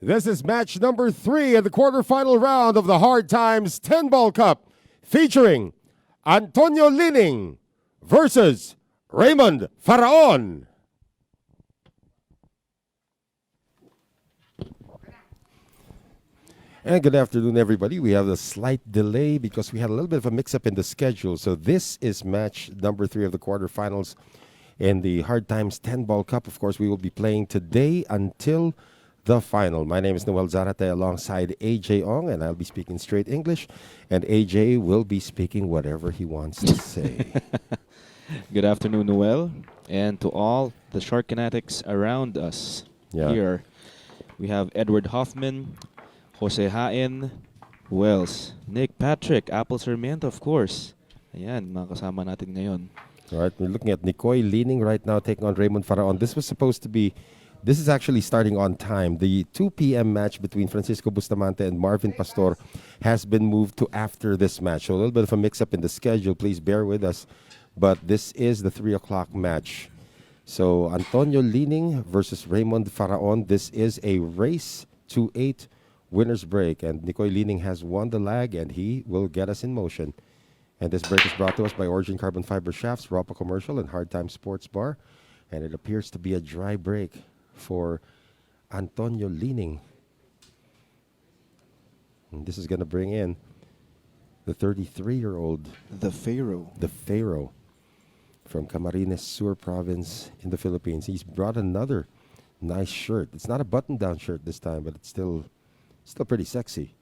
This is match number 3 of the quarterfinal round of the Hard Times 10 Ball Cup, featuring Antonio Lining versus Raymund Faraon. And good afternoon, everybody. We have a slight delay because we had a little bit of a mix-up in the schedule. So this is match number 3 of the quarterfinals in the Hard Times 10 Ball Cup. Of course, we will be playing today until the final. My name is Noel Zarate alongside AJ Ong, and I'll be speaking straight English, and AJ will be speaking whatever he wants to say. Good afternoon, Noel, and to all the shark kinetics around us. Here, we have Edward Hoffman, Jose Hain, who else? Nick Patrick, Apple Sarmiento, of course. Ayan, mga kasama natin ngayon. All right, we're looking at Nicoy Lining right now taking on Raymund Faraon. This is actually starting on time. The 2 p.m. match between Francisco Bustamante and Marvin Pastor has been moved to after this match. So a little bit of a mix-up in the schedule. Please bear with us. But this is the 3 o'clock match. So Antonio Lining versus Raymund Faraon. This is a race to 8 winner's break. And Nicoy Lining has won the lag, and he will get us in motion. And this break is brought to us by Origin Carbon Fiber Shafts, Ropa Commercial, and Hard Time Sports Bar. And it appears to be a dry break for Antonio Lining. And this is going to bring in the 33-year-old. The Pharaoh. The Pharaoh from Camarines Sur province in the Philippines. He's brought another nice shirt. It's not a button-down shirt this time, but it's still pretty sexy.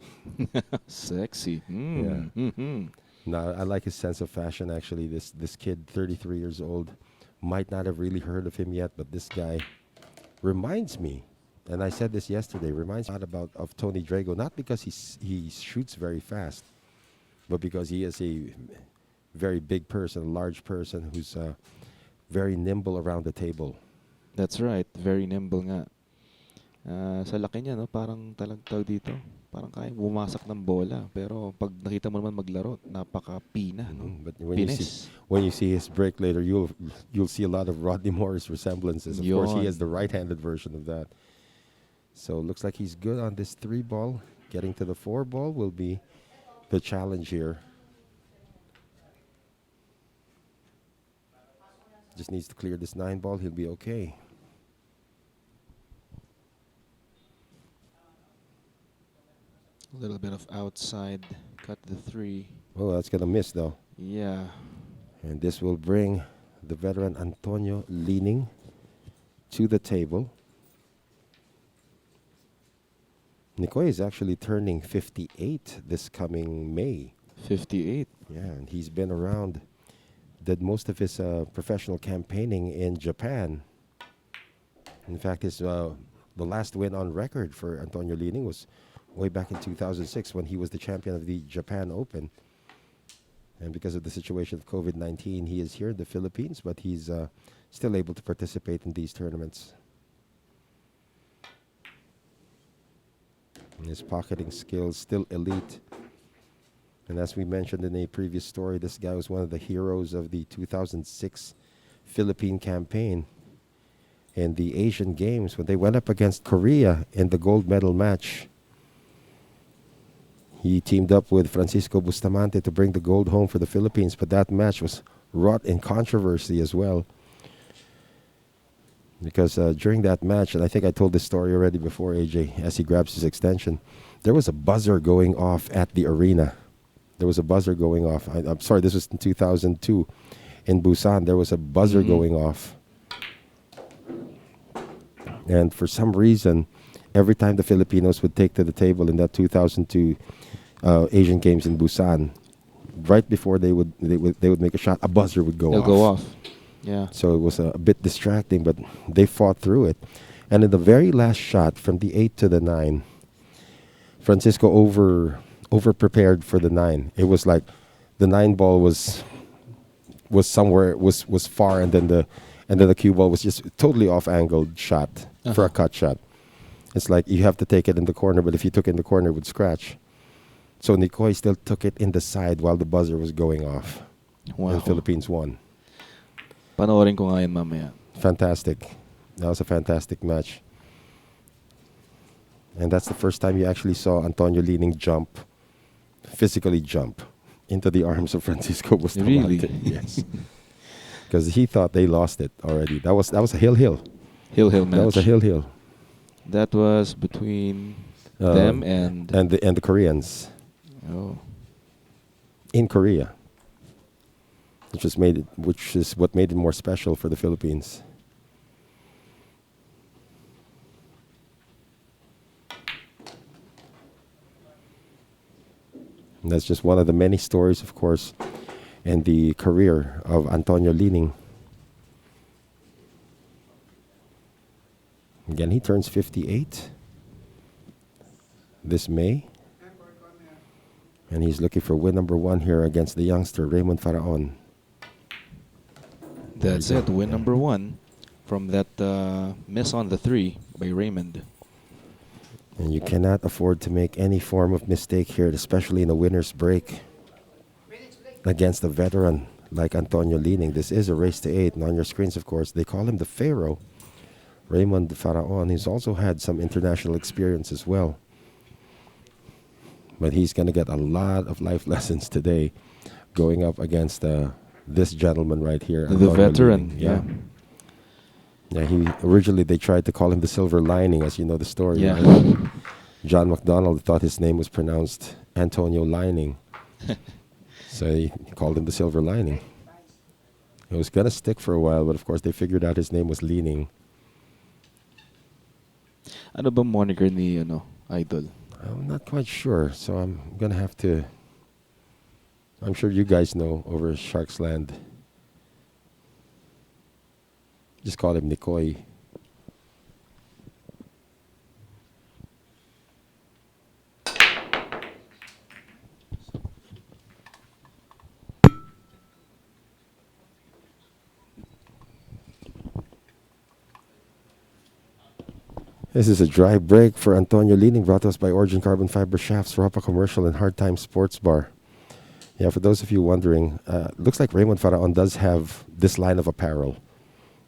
Sexy. Yeah. Mm-hmm. No, I like his sense of fashion, actually. This kid, 33 years old, might not have really heard of him yet, but this guy reminds me, and I said this yesterday, reminds me a lot of Tony Drago, not because he shoots very fast, but because he is a very big person, a large person who's very nimble around the table. That's right. Very nimble nga. Sa laki niya, no? Parang talagtag dito. Parang kaya bumasak ng bola. Pero pag nakita mo naman maglaro, napaka-pina. No? But when you see his break later, you'll see a lot of Rodney Morris resemblances. Of course, he is the right-handed version of that. So looks like he's good on this 3 ball. Getting to the 4 ball will be the challenge here. Just needs to clear this 9 ball. He'll be okay. A little bit of outside. Cut the 3. Oh, that's going to miss, though. Yeah. And this will bring the veteran Antonio Lining to the table. Nicoy is actually turning 58 this coming May. 58? Yeah, and he's been around, did most of his professional campaigning in Japan. In fact, the last win on record for Antonio Lining was way back in 2006 when he was the champion of the Japan Open. And because of the situation of COVID-19, he is here in the Philippines, but he's still able to participate in these tournaments. And his pocketing skills still elite. And as we mentioned in a previous story, this guy was one of the heroes of the 2006 Philippine campaign in the Asian Games when they went up against Korea in the gold medal match. He teamed up with Francisco Bustamante to bring the gold home for the Philippines, but that match was wrought in controversy as well. Because during that match, and I think I told this story already before, AJ, as he grabs his extension, there was a buzzer going off at the arena. There was a buzzer going off. I'm sorry, this was in 2002 in Busan. There was a buzzer going off. And for some reason, every time the Filipinos would take to the table in that 2002 Asian Games in Busan, right before they would make a shot, a buzzer would go off. It'll go off. Yeah. So it was a bit distracting, but they fought through it. And in the very last shot, from the 8 to the 9, Francisco over-prepared for the 9. It was like the 9 ball was somewhere, was far, and then the cue ball was just totally off-angled shot for a cut shot. It's like you have to take it in the corner, but if you took it in the corner, it would scratch. So Nicoy still took it in the side while the buzzer was going off. Wow. And the Philippines won. Panoorin ko nga yan mamaya. Fantastic. That was a fantastic match. And that's the first time you actually saw Antonio Lining physically jump into the arms of Francisco Bustamante. Really? Yes. Because he thought they lost it already. That was a hill. Hill That was a match. hill. That was between them and the Koreans oh, in Korea, which is what made it more special for the Philippines. And that's just one of the many stories, of course, in the career of Antonio Lining. Again, he turns 58 this May. And he's looking for win number 1 here against the youngster, Raymund Faraon. that's it. Win number 1 from that miss on the 3 by Raymond. And you cannot afford to make any form of mistake here, especially in a winner's break against a veteran like Antonio Lining. This is a race to 8. And on your screens, of course, they call him the Pharaoh, Raymund Faraon. He's also had some international experience as well. But he's going to get a lot of life lessons today going up against this gentleman right here. The Antonio veteran, Lining. yeah. Yeah, originally they tried to call him the Silver Lining, as you know the story. Yeah. Right? John MacDonald thought his name was pronounced Antonio Lining. So he called him the Silver Lining. It was going to stick for a while, but of course they figured out his name was Leaning. Ano ba moniker ni Idol? I'm not quite sure, so I'm going to have to... I'm sure you guys know over Sharks Land. Just call him Nikoy. This is a dry break for Antonio Lining, brought to us by Origin Carbon Fiber Shafts, Rapa Commercial, and Hard Time Sports Bar. Yeah, for those of you wondering, looks like Raymund Faraon does have this line of apparel.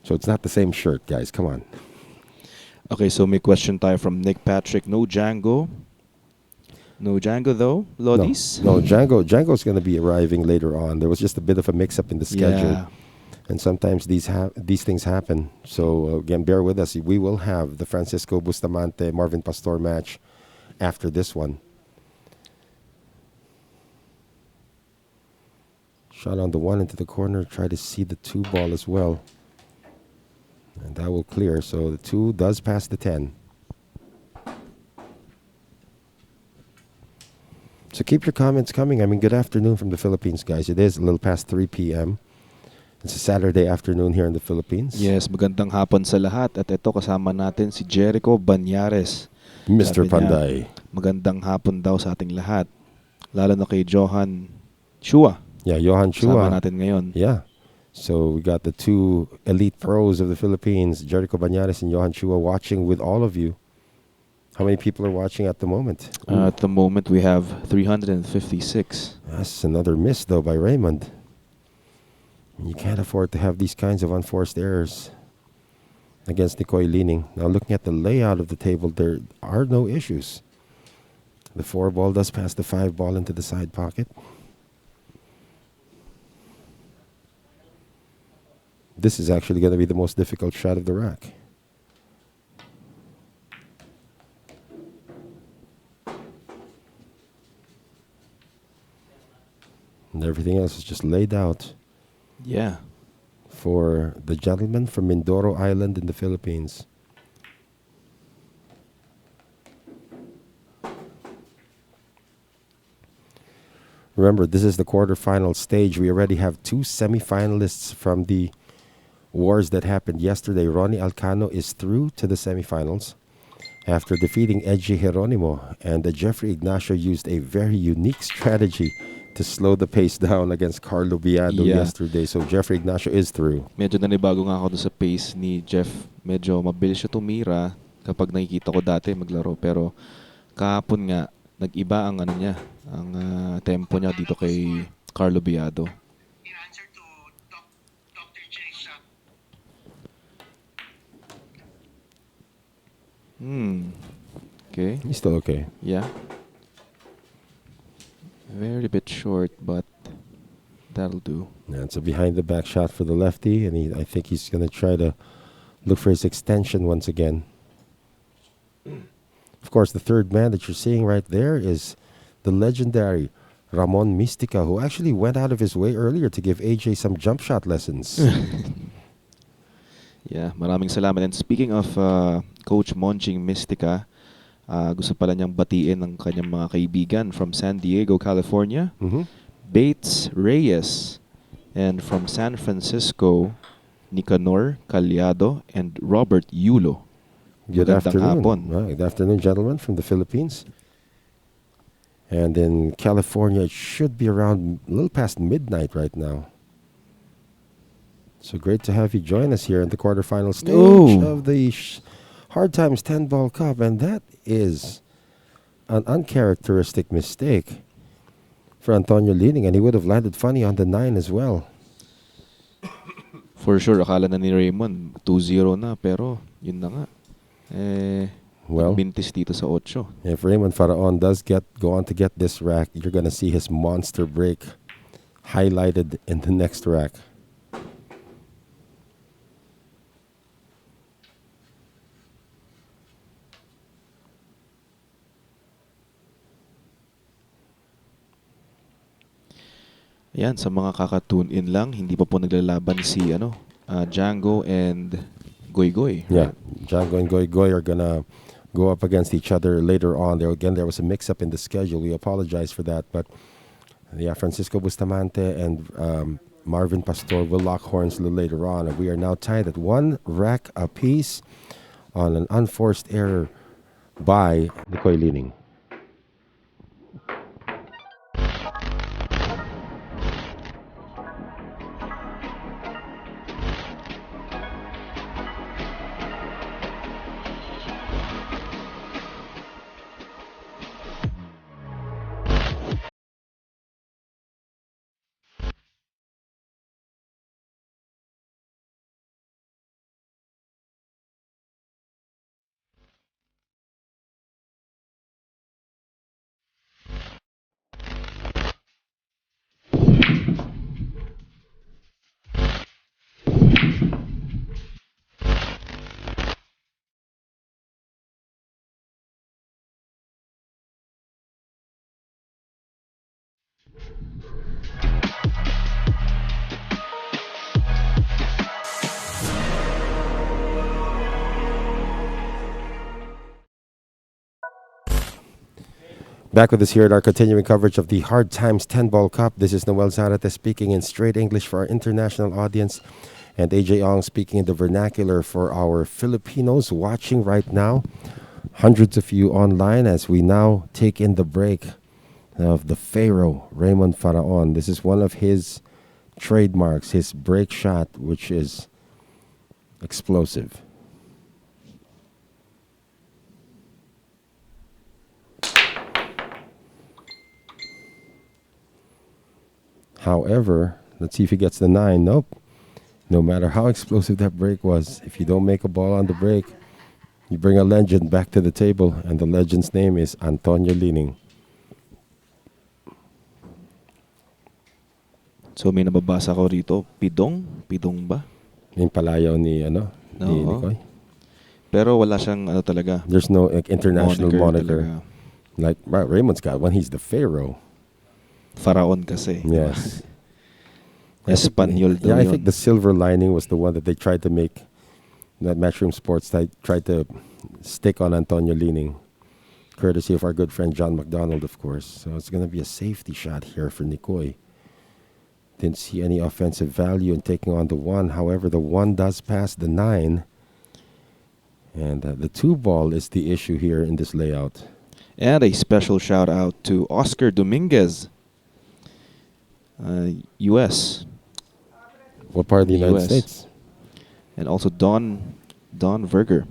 So it's not the same shirt, guys. Come on. Okay, so may question tayo from Nick Patrick. No Django. No Django though, Lodis? No, Django's going to be arriving later on. There was just a bit of a mix-up in the schedule. Yeah. And sometimes these things happen. So again, bear with us. We will have the Francisco Bustamante Marvin Pastor match after this one. Shot on the 1 into the corner. Try to see the 2 ball as well. And that will clear. So the 2 does pass the 10. So keep your comments coming. I mean, good afternoon from the Philippines, guys. It is a little past 3 p.m. It's a Saturday afternoon here in the Philippines. Yes, magandang hapon sa lahat. At ito kasama natin si Jericho Banyares. Mr. Sabi niya, Panday. magandang hapon daw sa ating lahat. Lalo na kay Johan Chua. Yeah, Johan Chua. Kasama natin ngayon. Yeah. So we got the 2 elite pros of the Philippines, Jericho Banyares and Johan Chua, watching with all of you. How many people are watching at the moment? At the moment, we have 356. That's another miss, though, by Raymond. You can't afford to have these kinds of unforced errors against Nikoy Lining. Now, looking at the layout of the table, there are no issues. The 4 ball does pass the 5 ball into the side pocket. This is actually going to be the most difficult shot of the rack. And everything else is just laid out. Yeah. For the gentleman from Mindoro Island in the Philippines. Remember, this is the quarterfinal stage. We already have 2 semifinalists from the wars that happened yesterday. Ronnie Alcano is through to the semifinals after defeating Edgy Geronimo. And Jeffrey Ignacio used a very unique strategy to slow the pace down against Carlo Biado yesterday. So Jeffrey Ignacio is through. Medyo nanibago nga ako doon sa pace ni Jeff. Medyo mabilis siya tumira kapag nakikita ko dati maglaro. Pero kahapon nga, nag-iba ang ang tempo niya dito kay Carlo Biado. In answer to Dr. J's Okay. He's still okay. Yeah. Very bit short, but that'll do. Yeah, it's a behind the back shot for the lefty, and I think he's going to try to look for his extension once again. Of course, the third man that you're seeing right there is the legendary Ramon Mistica, who actually went out of his way earlier to give AJ some jump shot lessons. Yeah, maraming salamat. And speaking of Coach Monching Mystica, gusto pala niyang batiin ng kanyang mga kaibigan from San Diego, California, Bates Reyes, and from San Francisco, Nicanor Calyado and Robert Yulo. Good Magandang afternoon. hapon. Good afternoon, gentlemen, from the Philippines. And in California, it should be around a little past midnight right now. So great to have you join us here in the quarterfinal stage of the Hard Times 10 Ball Cup. And that is an uncharacteristic mistake for Antonio Lining, and he would have landed funny on the 9 as well. For sure, akala na ni Raymond 2-0 na, pero yun na nga. Well, bintis dito sa 8. if Raymund Faraon does go on to get this rack, you're going to see his monster break highlighted in the next rack. Ayan, sa mga kaka-tune in lang, hindi pa po naglalaban si Django and Goy Goy. Yeah, Django and Goy Goy are going to go up against each other later on. There was a mix-up in the schedule. We apologize for that. But yeah, Francisco Bustamante and Marvin Pastor will lock horns a little later on. And we are now tied at 1 rack apiece on an unforced error by Nicoy Lining. Back with us here at our continuing coverage of the Hard Times 10 Ball Cup. This is Noel Zarate speaking in straight English for our international audience, and AJ Ong speaking in the vernacular for our Filipinos watching right now. Hundreds of you online as we now take in the break of the Pharaoh, Raymund Faraon. This is one of his trademarks, his break shot, which is explosive. However, let's see if he gets the 9. Nope. No matter how explosive that break was, if you don't make a ball on the break, you bring a legend back to the table, and the legend's name is Antonio Lining. So may nababasa ko rito, Pidong ba? Yung palayaw ni Nicoy. Pero wala siyang talaga. There's no international moniker. Talaga. Like Raymond's got one. He's the Pharaoh. Faraon kasi. Yes. Espanyol daw I yun. think the silver lining was the one that they tried to make, that Matchroom Sports tried to stick on Antonio Lining, courtesy of our good friend John McDonald, of course. So it's going to be a safety shot here for Nicoy. Didn't see any offensive value in taking on the 1. However, the 1 does pass the 9. And the 2 ball is the issue here in this layout. And a special shout out to Oscar Dominguez, U.S. What part of the United US. States? And also Don Verger.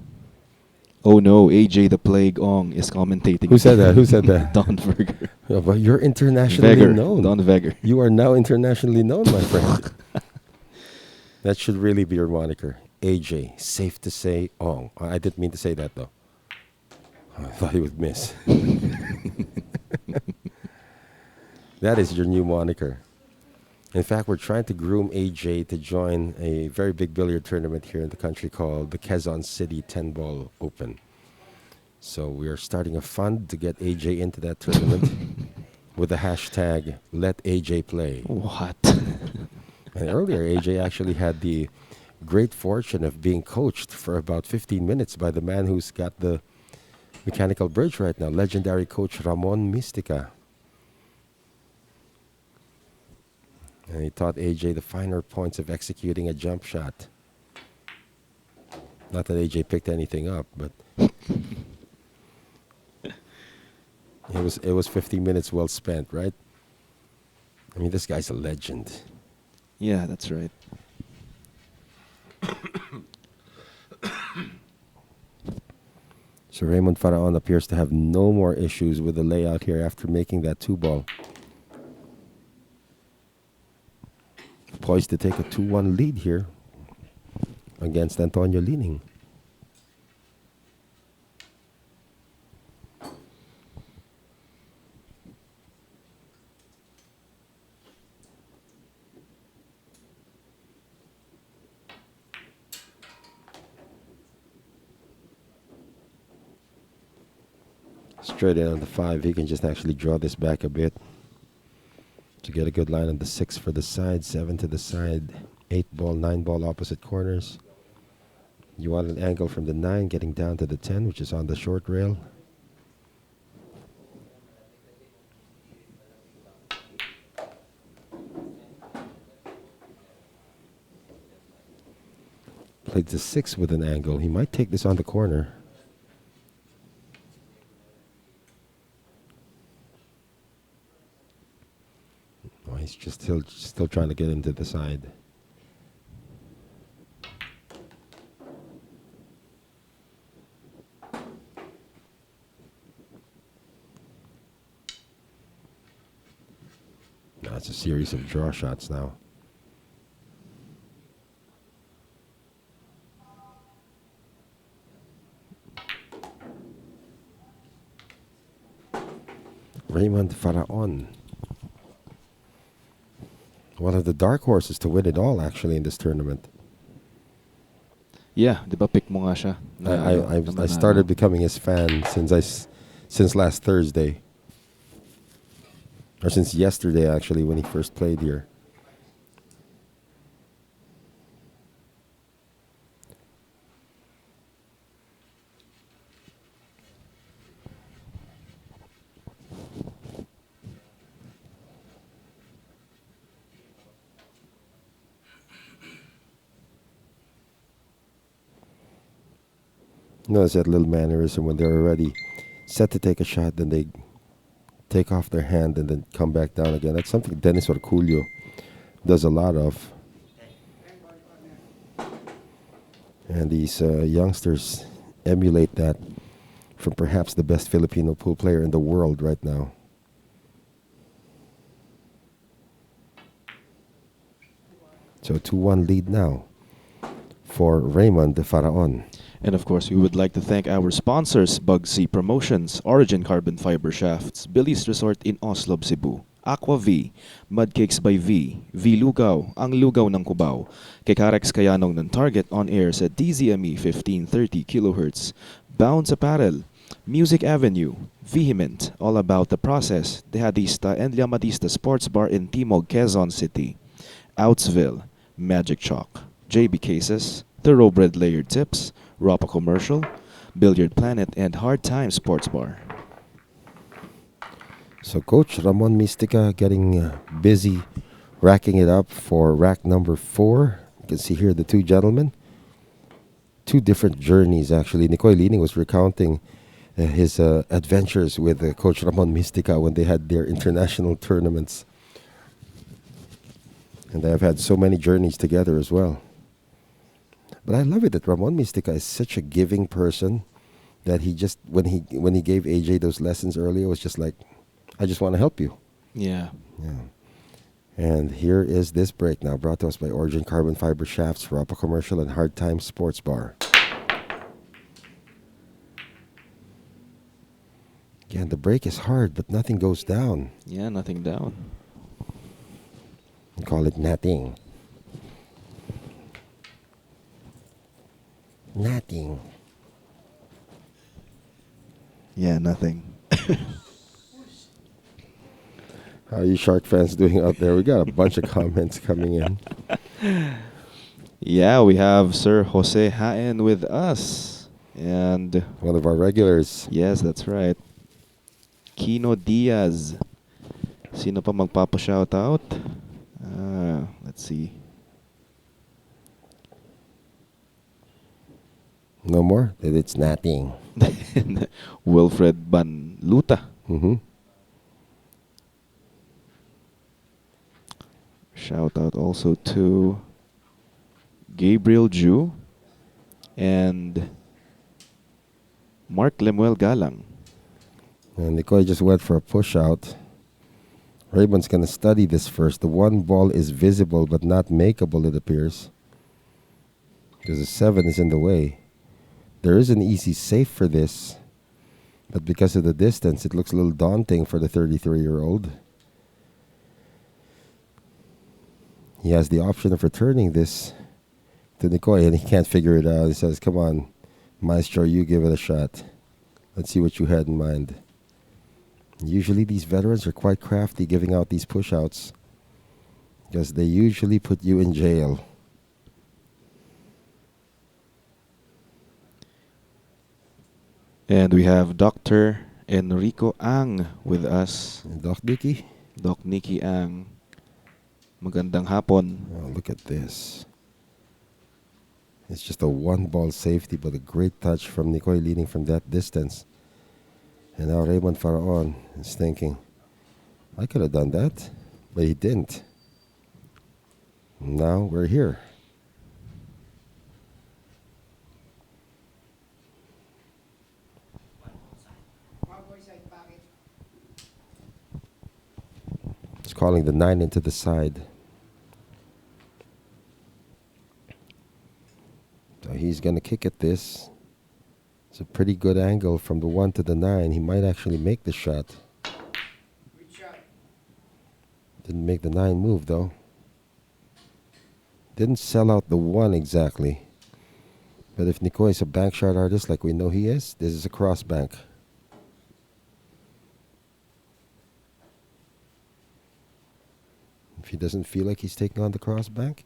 Oh no, AJ the Plague Ong is commentating. Who said that? Who said that? Don Verger. Oh, but you're internationally Veger. known. Don Veger. You are now internationally known, my friend. That should really be your moniker. AJ, safe to say Ong. I didn't mean to say that, though. I thought he would miss. That is your new moniker. In fact, we're trying to groom AJ to join a very big billiard tournament here in the country called the Quezon City 10 Ball Open. So we are starting a fund to get AJ into that tournament with the hashtag Let AJ Play. What? And earlier, AJ actually had the great fortune of being coached for about 15 minutes by the man who's got the mechanical bridge right now, legendary coach Ramon Mystica. And he taught AJ the finer points of executing a jump shot. Not that AJ picked anything up, but it was 15 minutes well spent, right? I mean, this guy's a legend. Yeah, that's right. So Raymund Faraon appears to have no more issues with the layout here after making that 2-ball. Poised to take a 2-1 lead here against Antonio Lining. Straight in on the 5, he can just actually draw this back a bit to get a good line on the 6 for the side, 7 to the side, 8 ball, 9 ball opposite corners. You want an angle from the 9 getting down to the 10, which is on the short rail. Played the 6 with an angle. He might take this on the corner. Oh, he's just still trying to get into the side. Now it's a series of draw shots now. Raymund Faraon. One of the dark horses to win it all, actually, in this tournament. Yeah, di ba pick mo nga siya? I started becoming his fan since last Thursday. Or since yesterday, actually, when he first played here. Notice that little mannerism when they're already set to take a shot, then they take off their hand and then come back down again. That's something Dennis Orculio does a lot of. And these youngsters emulate that from perhaps the best Filipino pool player in the world right now. So 2-1 lead now for Raymund Faraon. And of course, we would like to thank our sponsors, Bugsy Promotions, Origin Carbon Fiber Shafts, Billy's Resort in Oslo, Cebu, Aqua V, Mudcakes by V, V Lugaw, ang lugaw ng Cubao, Kekarex Kayanong ng Target on air sa DZME 1530 kHz, Bounce Apparel, Music Avenue, Vehement, all about the process, Dehadista and Llamadista Sports Bar in Timog, Quezon City, Outsville, Magic Chalk, JB Cases, Thoroughbred Layered Tips, Rapa Commercial, Billiard Planet, and Hard Time Sports Bar. So Coach Ramon Mystica getting busy racking it up for rack number 4. You can see here the two gentlemen. Two different journeys, actually. Nicoy Lining was recounting his adventures with Coach Ramon Mystica when they had their international tournaments. And they have had so many journeys together as well. But I love it that Ramon Mystica is such a giving person that he just, when he gave AJ those lessons earlier, was just like, I just want to help you. Yeah. Yeah. And here is this break now, brought to us by Origin Carbon Fiber Shafts, Rapa Commercial, and Hard Time Sports Bar. Again, the break is hard, but nothing goes down. Yeah, nothing down. We call it natting. Natting. Yeah, nothing. How are you Shark fans doing out there? We got a bunch of comments coming in. Yeah, we have Sir Jose Haen with us. And One of our regulars. yes, that's right. Kino Diaz. Sino pa magpapa-shoutout? Let's see. No more? That it's natting. Wilfred Banluta. Mm-hmm. Shout out also to Gabriel Ju and Mark Lemuel Galang. And Nicoy just went for a push out. Raymond's going to study this first. The one ball is visible but not makeable, it appears. Because the 7 is in the way. There is an easy safe for this. But because of the distance, it looks a little daunting for the 33-year-old. He has the option of returning this to Nicoy, and he can't figure it out. He says, come on, Maestro, you give it a shot. Let's see what you had in mind. Usually these veterans are quite crafty giving out these push-outs because they usually put you in jail. And we have Dr. Enrico Ang with us. Doc Dicky? Doc Nicky Ang. Magandang hapon. Oh, look at this. It's just a one-ball safety, but a great touch from Nicoy leading from that distance. And now Raymund Faraon is thinking, I could have done that, but he didn't. Now we're here. It's calling the 9 into the side. So he's going to kick at this. It's a pretty good angle from the 1 to the 9. He might actually make the shot. Didn't make the 9 move though. Didn't sell out the 1 exactly. But if Nicoy is a bank shot artist like we know he is, this is a cross bank. If he doesn't feel like he's taking on the cross bank,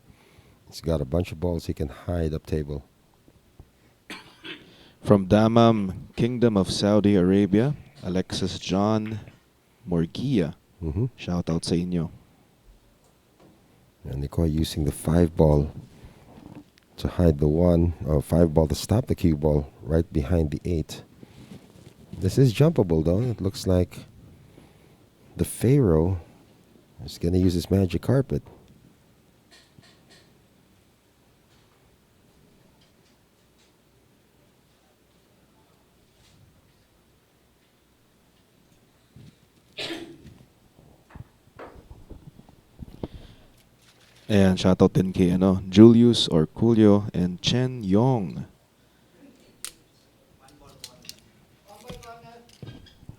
he's got a bunch of balls he can hide up table. From Damam, Kingdom of Saudi Arabia, Alexis John Morgia. Shout out sa inyo. And Nicoy using the 5 ball to hide the 1, or 5 ball to stop the cue ball right behind the 8. This is jumpable though. It looks like the Pharaoh is going to use his magic carpet. And shoutout din kay Julius or Julio and Chen Yong.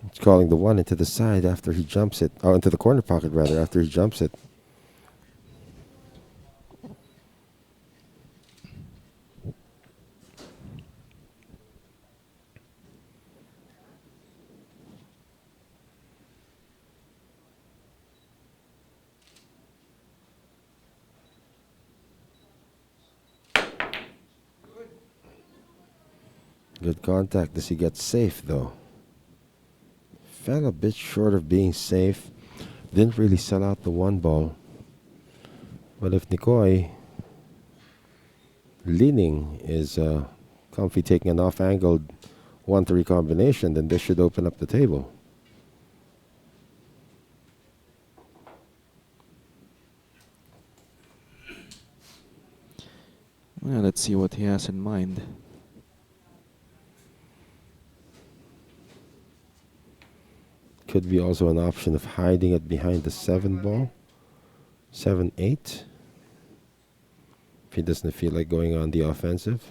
He's calling the 1 into the side after he jumps it. Oh, into the corner pocket rather, after he jumps it. Good contact. Does he get safe though? Fell a bit short of being safe. Didn't really sell out the 1 ball. But if Nicoy leaning is comfy taking an off-angled 1-3 combination, then this should open up the table. Well, let's see what he has in mind. Could be also an option of hiding it behind the 7 ball. 7-8. If he doesn't feel like going on the offensive.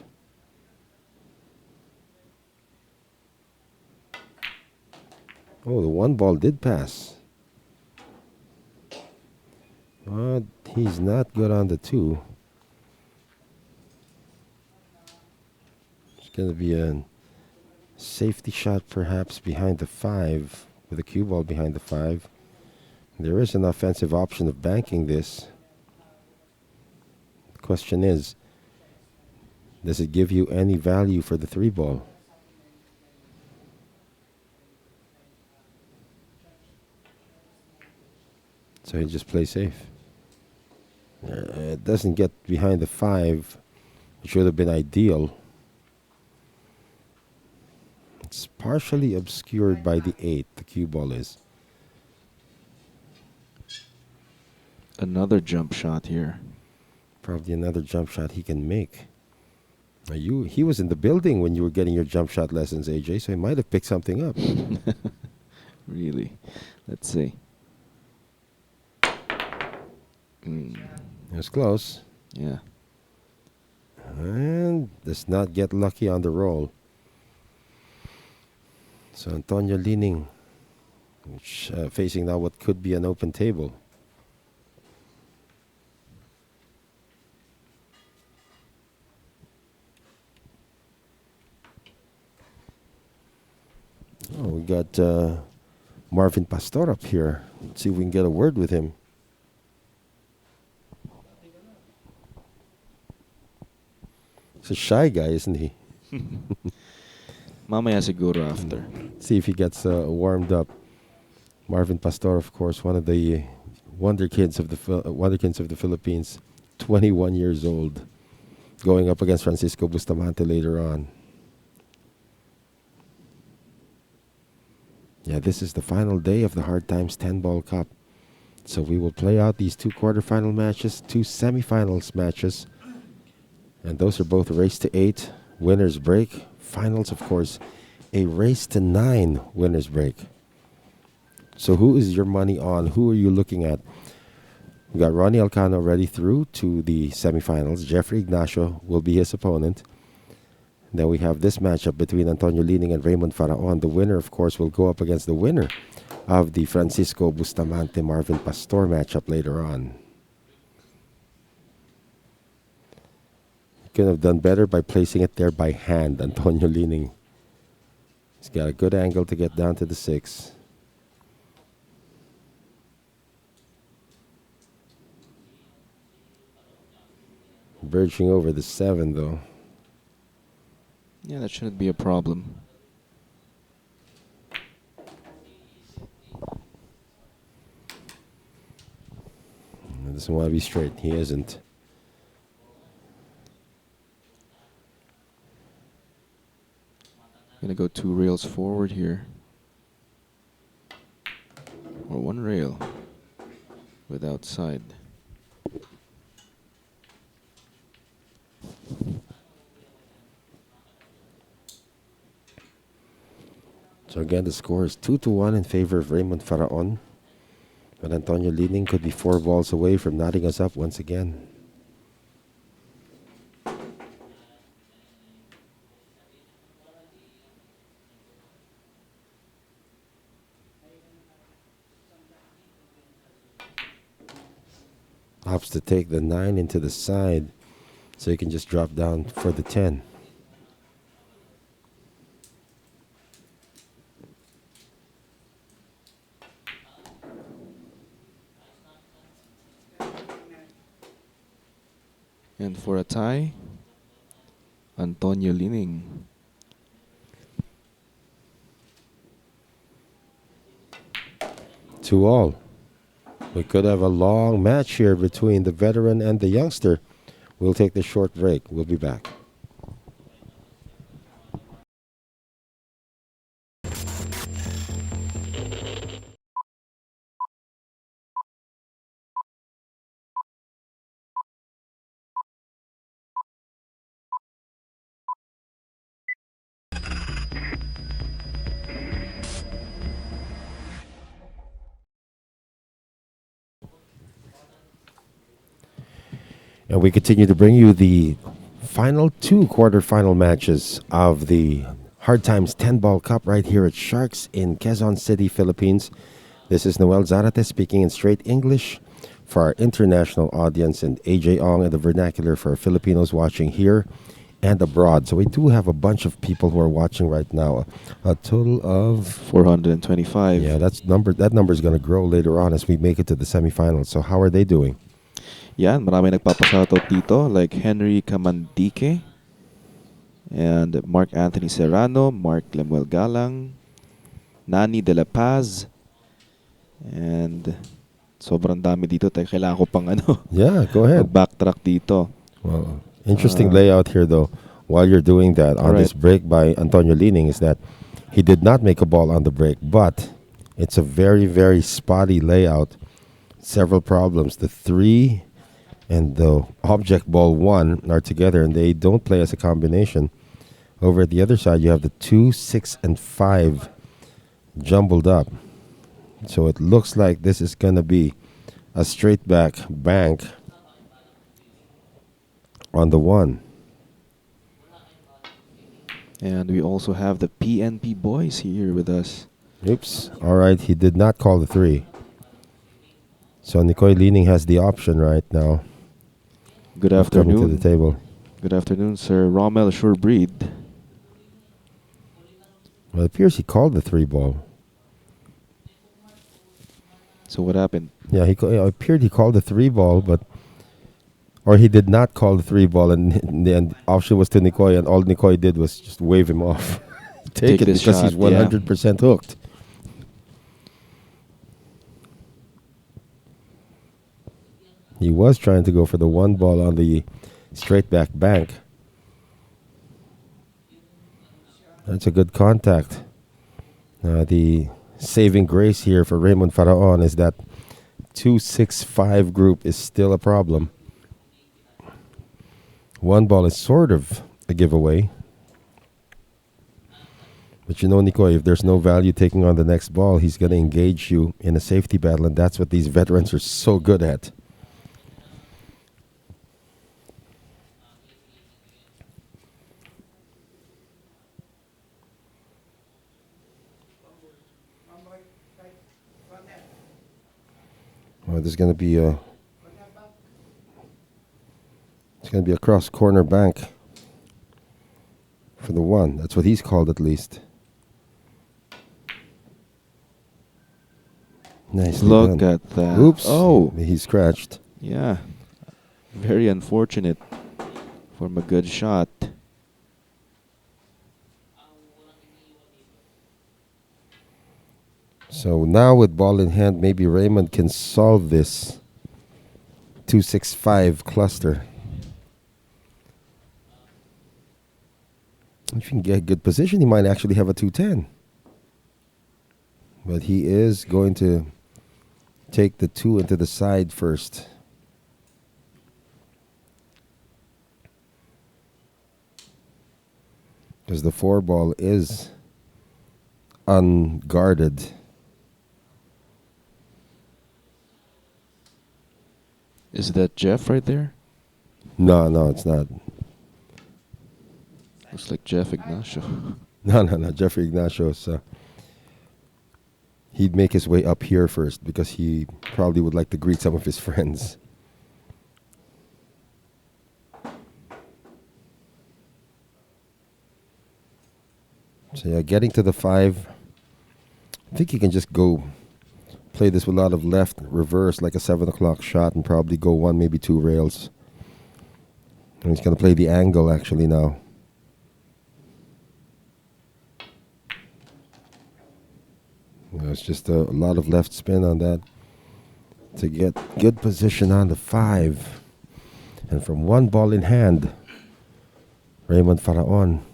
Oh, the one ball did pass. But he's not good on the two. It's going to be a safety shot perhaps behind the five, with a cue ball behind the five. There is an offensive option of banking this. The question is, does it give you any value for the three ball? So he just plays safe. It doesn't get behind the five, which would have been ideal. It's partially obscured by the eight, the cue ball is. Another jump shot here. Probably another jump shot he can make. He was in the building when you were getting your jump shot lessons, AJ, so he might have picked something up. Really. Let's see. It was close. Yeah. And does not get lucky on the roll. So Antonio leaning, which, facing now what could be an open table. Oh, we got Marvin Pastor up here. Let's see if we can get a word with him. He's a shy guy, isn't he? Mamaya siguro after. See if he gets warmed up. Marvin Pastor, of course, one of the wonderkids of the Philippines, 21 years old, going up against Francisco Bustamante later on. Yeah, this is the final day of the Hard Times 10-Ball Cup. So we will play out these two quarterfinal matches, two semifinals matches. And those are both race to 8, winners break. Finals, of course, a race to 9 winners break. So who is your money on? Who are you looking at? We got Ronnie Alcano already through to the semifinals. Jeffrey Ignacio will be his opponent. Then we have this matchup between Antonio Lining and Raymund Faraon. The winner, of course, will go up against the winner of the Francisco Bustamante Marvin Pastor matchup later on. Could have done better by placing it there by hand, Antonio Lining. He's got a good angle to get down to the 6. Verging over the 7, though. Yeah, that shouldn't be a problem. He doesn't want to be straight. He isn't. Gonna go 2 rails forward here. Or 1 rail with outside. So again, the score is 2-1 in favor of Raymund Faraon. But Antonio Lining could be 4 balls away from knotting us up once again. Opts to take the 9 into the side so he can just drop down for the 10. And for a tie, Antonio Lining. 2-2. We could have a long match here between the veteran and the youngster. We'll take the short break. We'll be back. And we continue to bring you the final 2 quarterfinal matches of the Hard Times 10-Ball Cup right here at Sharks in Quezon City, Philippines. This is Noel Zarate speaking in straight English for our international audience, and AJ Ong in the vernacular for Filipinos watching here and abroad. So we do have a bunch of people who are watching right now. A total of 425. yeah, that number is going to grow later on as we make it to the semifinals. So how are they doing? Yan, marami nagpapashoutout dito like Henry Camandike and Mark Anthony Serrano, Mark Lemuel Galang, Nani De La Paz, and sobrang dami dito. Tayo kailangan ko pang Yeah, go ahead. mag-backtrack dito. Well, interesting layout here, though. While you're doing that, on this break by Antonio Lining, is that he did not make a ball on the break, but it's a very, very spotty layout. Several problems. The 3 and the object ball 1 are together, and they don't play as a combination. Over at the other side, you have the 2, 6, and 5 jumbled up. So it looks like this is going to be a straight back bank on the 1. And we also have the PNP boys here with us. Oops. All right, he did not call the 3. So Nicoy Lining has the option right now. Good of coming afternoon. to the table. Good afternoon, Sir Rommel Surebreed. Well, it appears he called the 3 ball. So what happened? Yeah, it appeared he called the 3 ball, or he did not call the 3 ball, and the option was to Nicoy, and all Nicoy did was just wave him off. Take it this because shot, he's 100% hooked. He was trying to go for the 1 ball on the straight back bank. That's a good contact. The saving grace here for Raymund Faraon is that 2-6-5 group is still a problem. 1 ball is sort of a giveaway. But you know, Nicoy, if there's no value taking on the next ball, he's going to engage you in a safety battle, and that's what these veterans are so good at. Well, there's going to be a cross corner bank for the 1. That's what he's called, at least. Nice. Look at that. Oops. Oh. He scratched. Yeah. Very unfortunate from a good shot. So now with ball in hand, maybe Raymond can solve this 2-6-5 cluster. If he can get a good position, he might actually have a 2-10. But he is going to take the 2 into the side first. Because the 4 ball is unguarded. Is that Jeff right there? No, it's not. Looks like Jeff Ignacio. No. Jeffrey Ignacio's. He'd make his way up here first because he probably would like to greet some of his friends. So yeah, getting to the 5. I think he can just go play this with a lot of left reverse like a 7 o'clock shot and probably go 1, maybe 2 rails. And he's going to play the angle actually now. It's just a lot of left spin on that to get good position on the 5. And from 1 ball in hand, Raymund Faraon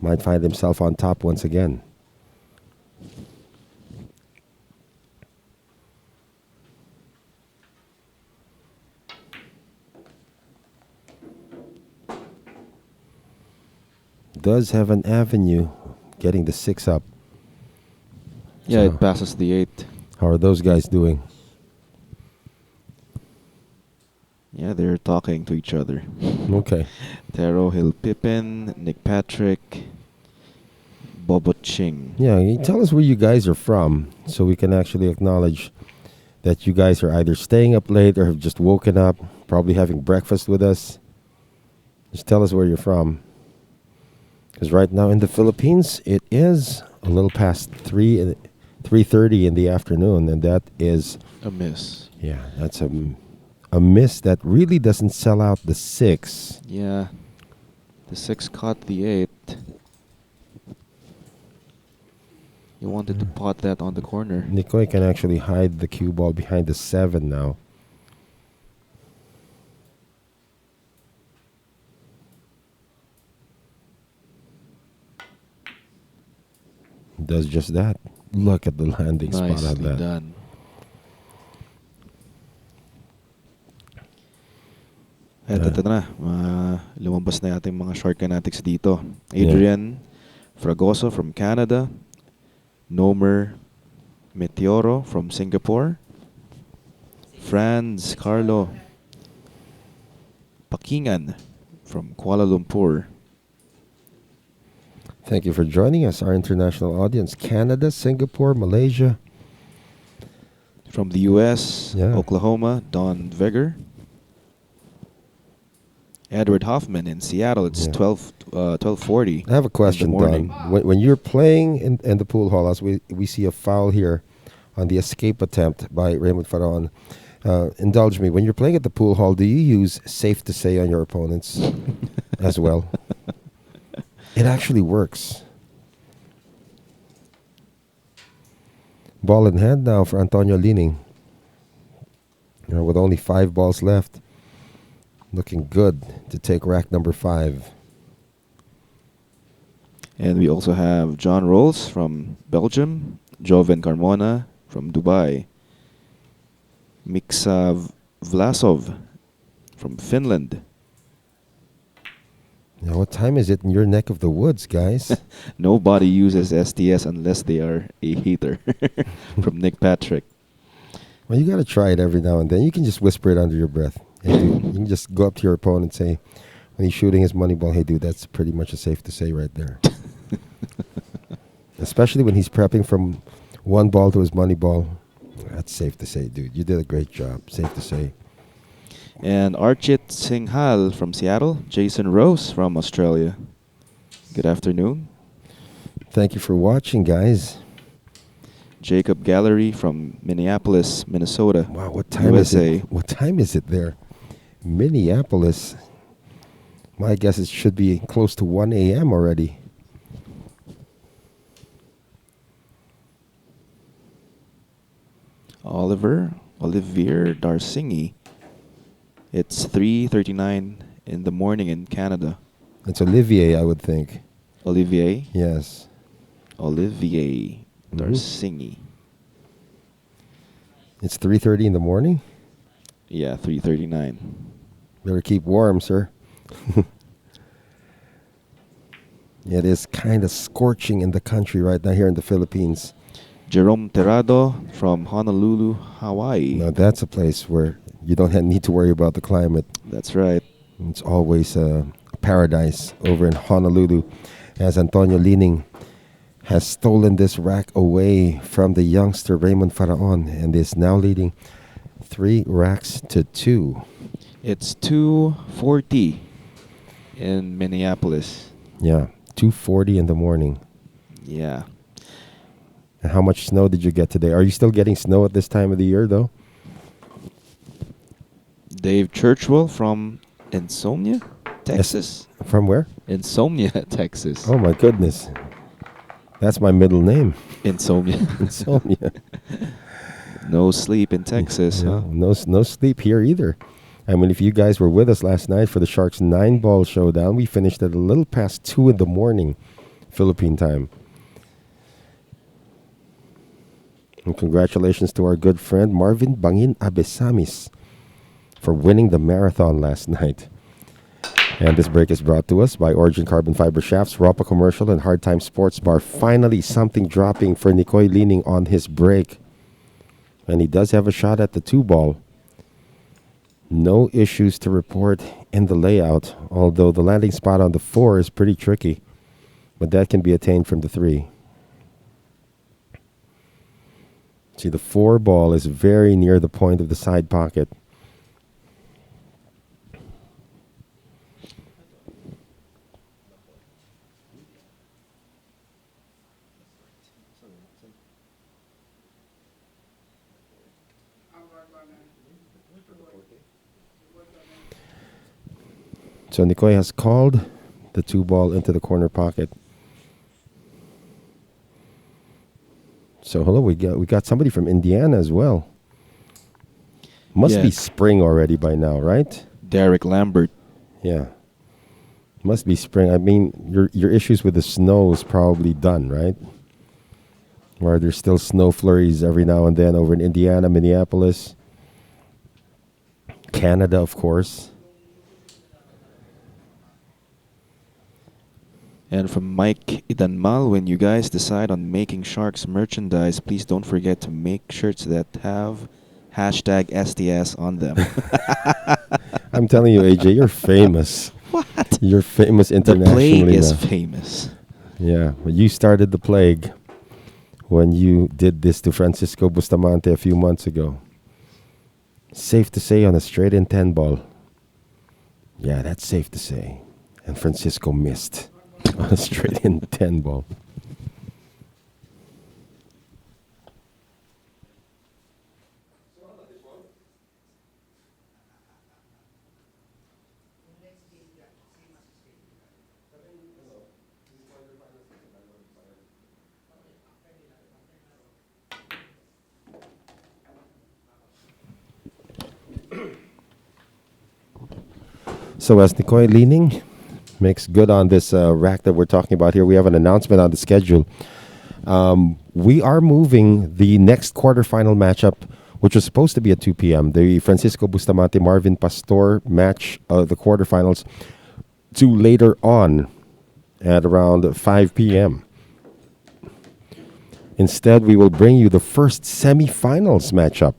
might find himself on top once again. Does have an avenue getting the 6 up. Yeah, So it passes the 8. how are those guys doing? Yeah, they're talking to each other. Okay. Tero Hill Pippin, Nick Patrick, Boboching. Yeah, you tell us where you guys are from so we can actually acknowledge that you guys are either staying up late or have just woken up, probably having breakfast with us. Just tell us where you're from. Because right now in the Philippines, it is a little past 3:30 in the afternoon, and that is, A miss. yeah, that's a miss that really doesn't sell out the 6. Yeah. The 6 caught the 8. You wanted to pot that on the corner. Nicoy can actually hide the cue ball behind the 7 now. Does just that. Look at the landing spot on Nicely that. done. Eto na. Lumabas na ating mga short fanatics dito. Adrian Fragoso from Canada. Nomer Meteoro from Singapore. Franz Carlo Pakingan from Kuala Lumpur. Thank you for joining us, our international audience. Canada, Singapore, Malaysia. From the US, Yeah. Oklahoma, Don Vegger. Edward Hoffman in Seattle. It's Yeah. 12:40. I have a question, Don. When you're playing in the pool hall, as we see a foul here on the escape attempt by Raymund Faraon. Indulge me. When you're playing at the pool hall, do you use safe to say on your opponents as well? It actually works. Ball in hand now for Antonio Lining. With only 5 balls left. Looking good to take rack number 5. And we also have John Rolls from Belgium, Joven Carmona from Dubai, Miksa Vlasov from Finland. Now, what time is it in your neck of the woods, guys? Nobody uses STS unless they are a hater. From Nick Patrick. Well, you got to try it every now and then. You can just whisper it under your breath. Hey, dude, you can just go up to your opponent and say, when he's shooting his money ball, hey, dude, that's pretty much a safe to say right there. Especially when he's prepping from 1 ball to his money ball. That's safe to say, dude. You did a great job. Safe to say. And Archit Singhal from Seattle, Jason Rose from Australia. Good afternoon. Thank you for watching, guys. Jacob Gallery from Minneapolis, Minnesota. Wow, what time USA. is it? What time is it there? Minneapolis. My guess it should be close to 1 a.m. already. Olivier Darsingi. It's 3:39 in the morning in Canada. It's Olivier, I would think. Olivier Yes. Darsingi. It's 3:30 in the morning? Yeah, 3:39. Better keep warm, sir. It is kind of scorching in the country right now here in the Philippines. Jerome Terrado from Honolulu, Hawaii. Now, that's a place where you don't need to worry about the climate. That's right. It's always a paradise over in Honolulu, as Antonio Lining has stolen this rack away from the youngster Raymund Faraon and is now leading 3 racks to 2. It's 2:40 in Minneapolis. Yeah, 2:40 in the morning. Yeah. And how much snow did you get today? Are you still getting snow at this time of the year, though? Dave Churchwell from Insomnia, Texas. From where? Insomnia, Texas. Oh, my goodness. That's my middle name. Insomnia. Insomnia. No sleep in Texas, Yeah, huh? no sleep here either. I mean, if you guys were with us last night for the Sharks 9-ball showdown, we finished at a little past 2 in the morning, Philippine time. And congratulations to our good friend Marvin Bangin Abesamis for winning the marathon last night. And this break is brought to us by Origin Carbon Fiber Shafts, Ropa Commercial, and Hard Time Sports Bar. Finally, something dropping for Nicoy Lining on his break. And he does have a shot at the 2-ball. No issues to report in the layout, although the landing spot on the 4 is pretty tricky. But that can be attained from the 3. See, the 4 ball is very near the point of the side pocket. So Nicoy has called the 2 ball into the corner pocket. So hello, we got somebody from Indiana as well. Must Yeah. be spring already by now, right? Derek Lambert. Yeah. Must be spring. I mean, your issues with the snow is probably done, right? Where there's still snow flurries every now and then over in Indiana, Minneapolis, Canada, of course. And from Mike Idanmal, when you guys decide on making Sharks merchandise, please don't forget to make shirts that have hashtag STS on them. I'm telling you, AJ, you're famous. What? You're famous The internationally plague is now. famous. Yeah, well, you started the plague when you did this to Francisco Bustamante a few months ago. Safe to say on a straight-in 10 ball. Yeah, that's safe to say. And Francisco missed on a straight-in 10 ball. So as Nicoy leaning makes good on this rack that we're talking about here, we have an announcement on the schedule. We are moving the next quarterfinal matchup, which was supposed to be at 2 p.m., the Francisco Bustamante Marvin Pastor match of the quarterfinals, to later on at around 5 p.m. Instead, we will bring you the first semifinals matchup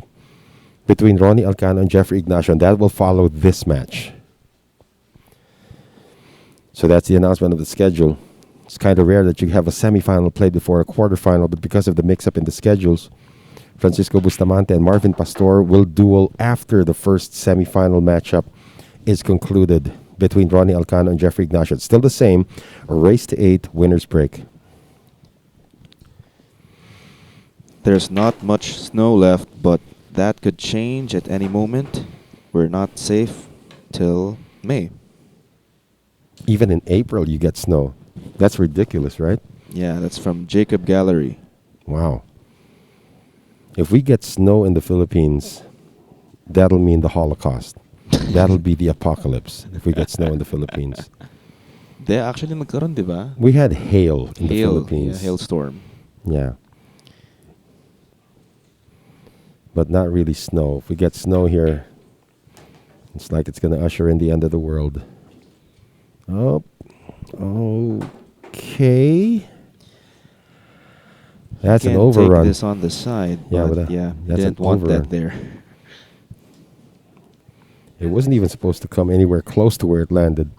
between Ronnie Alcano and Jeffrey Ignacio, and that will follow this match. So that's the announcement of the schedule. It's kind of rare that you have a semifinal played before a quarterfinal, but because of the mix-up in the schedules, Francisco Bustamante and Marvin Pastor will duel after the first semifinal matchup is concluded between Ronnie Alcano and Jeffrey Ignacio. It's still the same, a race to 8, winner's break. There's not much snow left, but that could change at any moment. We're not safe till May. Even in April, you get snow. That's ridiculous, right? Yeah, that's from Jacob Gallery. Wow. If we get snow in the Philippines, that'll mean the Holocaust. That'll be the apocalypse if we get snow in the Philippines. They actually nagkaroon, di ba? We had hail in the Philippines. Yeah, hailstorm. Yeah. But not really snow. If we get snow here, it's like it's going to usher in the end of the world. Oh, okay. That's an Can't overrun. take this on the side, Yeah, but but yeah, that's didn't an want overrun. that there. It wasn't even supposed to come anywhere close to where it landed.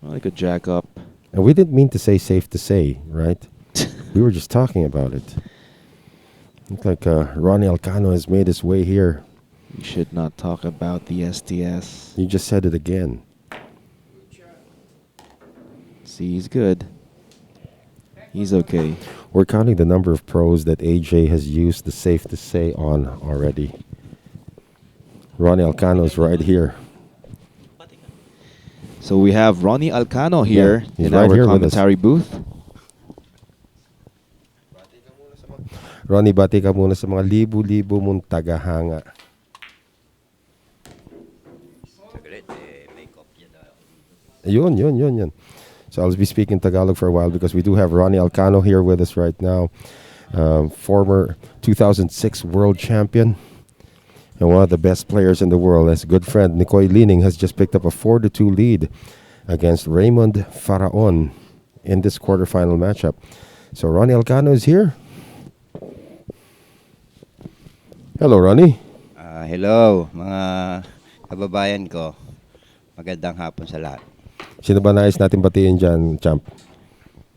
Well, I could jack up. And we didn't mean to say safe to say, right? We were just talking about it. Looks like Ronnie Alcano has made his way here. We should not talk about the STS. You just said it again. See, he's good. He's okay. We're counting the number of pros that AJ has used the safe to say on already. Ronnie Alcano's right here. So we have Ronnie Alcano here Yeah, he's in right our here with us. commentary booth. Ronnie, bati ka muna sa mga libu-libu mong tagahanga. Yun. So I'll be speaking Tagalog for a while because we do have Ronnie Alcano here with us right now. Former 2006 world champion and one of the best players in the world. His good friend Nicoy Lining has just picked up a 4-2 lead against Raymund Faraon in this quarterfinal matchup. So Ronnie Alcano is here. Hello, Ronnie. Hello, mga kababayan ko. Magandang hapon sa lahat. Sino ba nais natin batiin dyan, champ?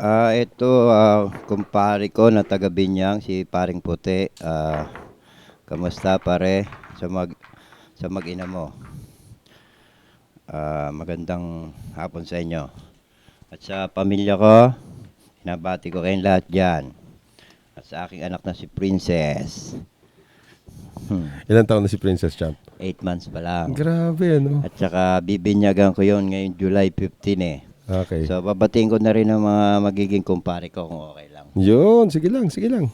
Ito, kumpare ko na taga Binyang, si Paring Puti. Kamusta pare sa mag-ina mo? Magandang hapon sa inyo. At sa pamilya ko, hinabati ko kayong lahat dyan. At sa aking anak na si Princess. Ilan taon na si Princess Champ? 8 months pa lang. Grabe, no? At saka bibinyagan ko yon ngayong July 15 eh. Okay. So babatiin ko na rin ang mga magiging kumpare ko kung okay lang. Yun, sige lang, sige lang.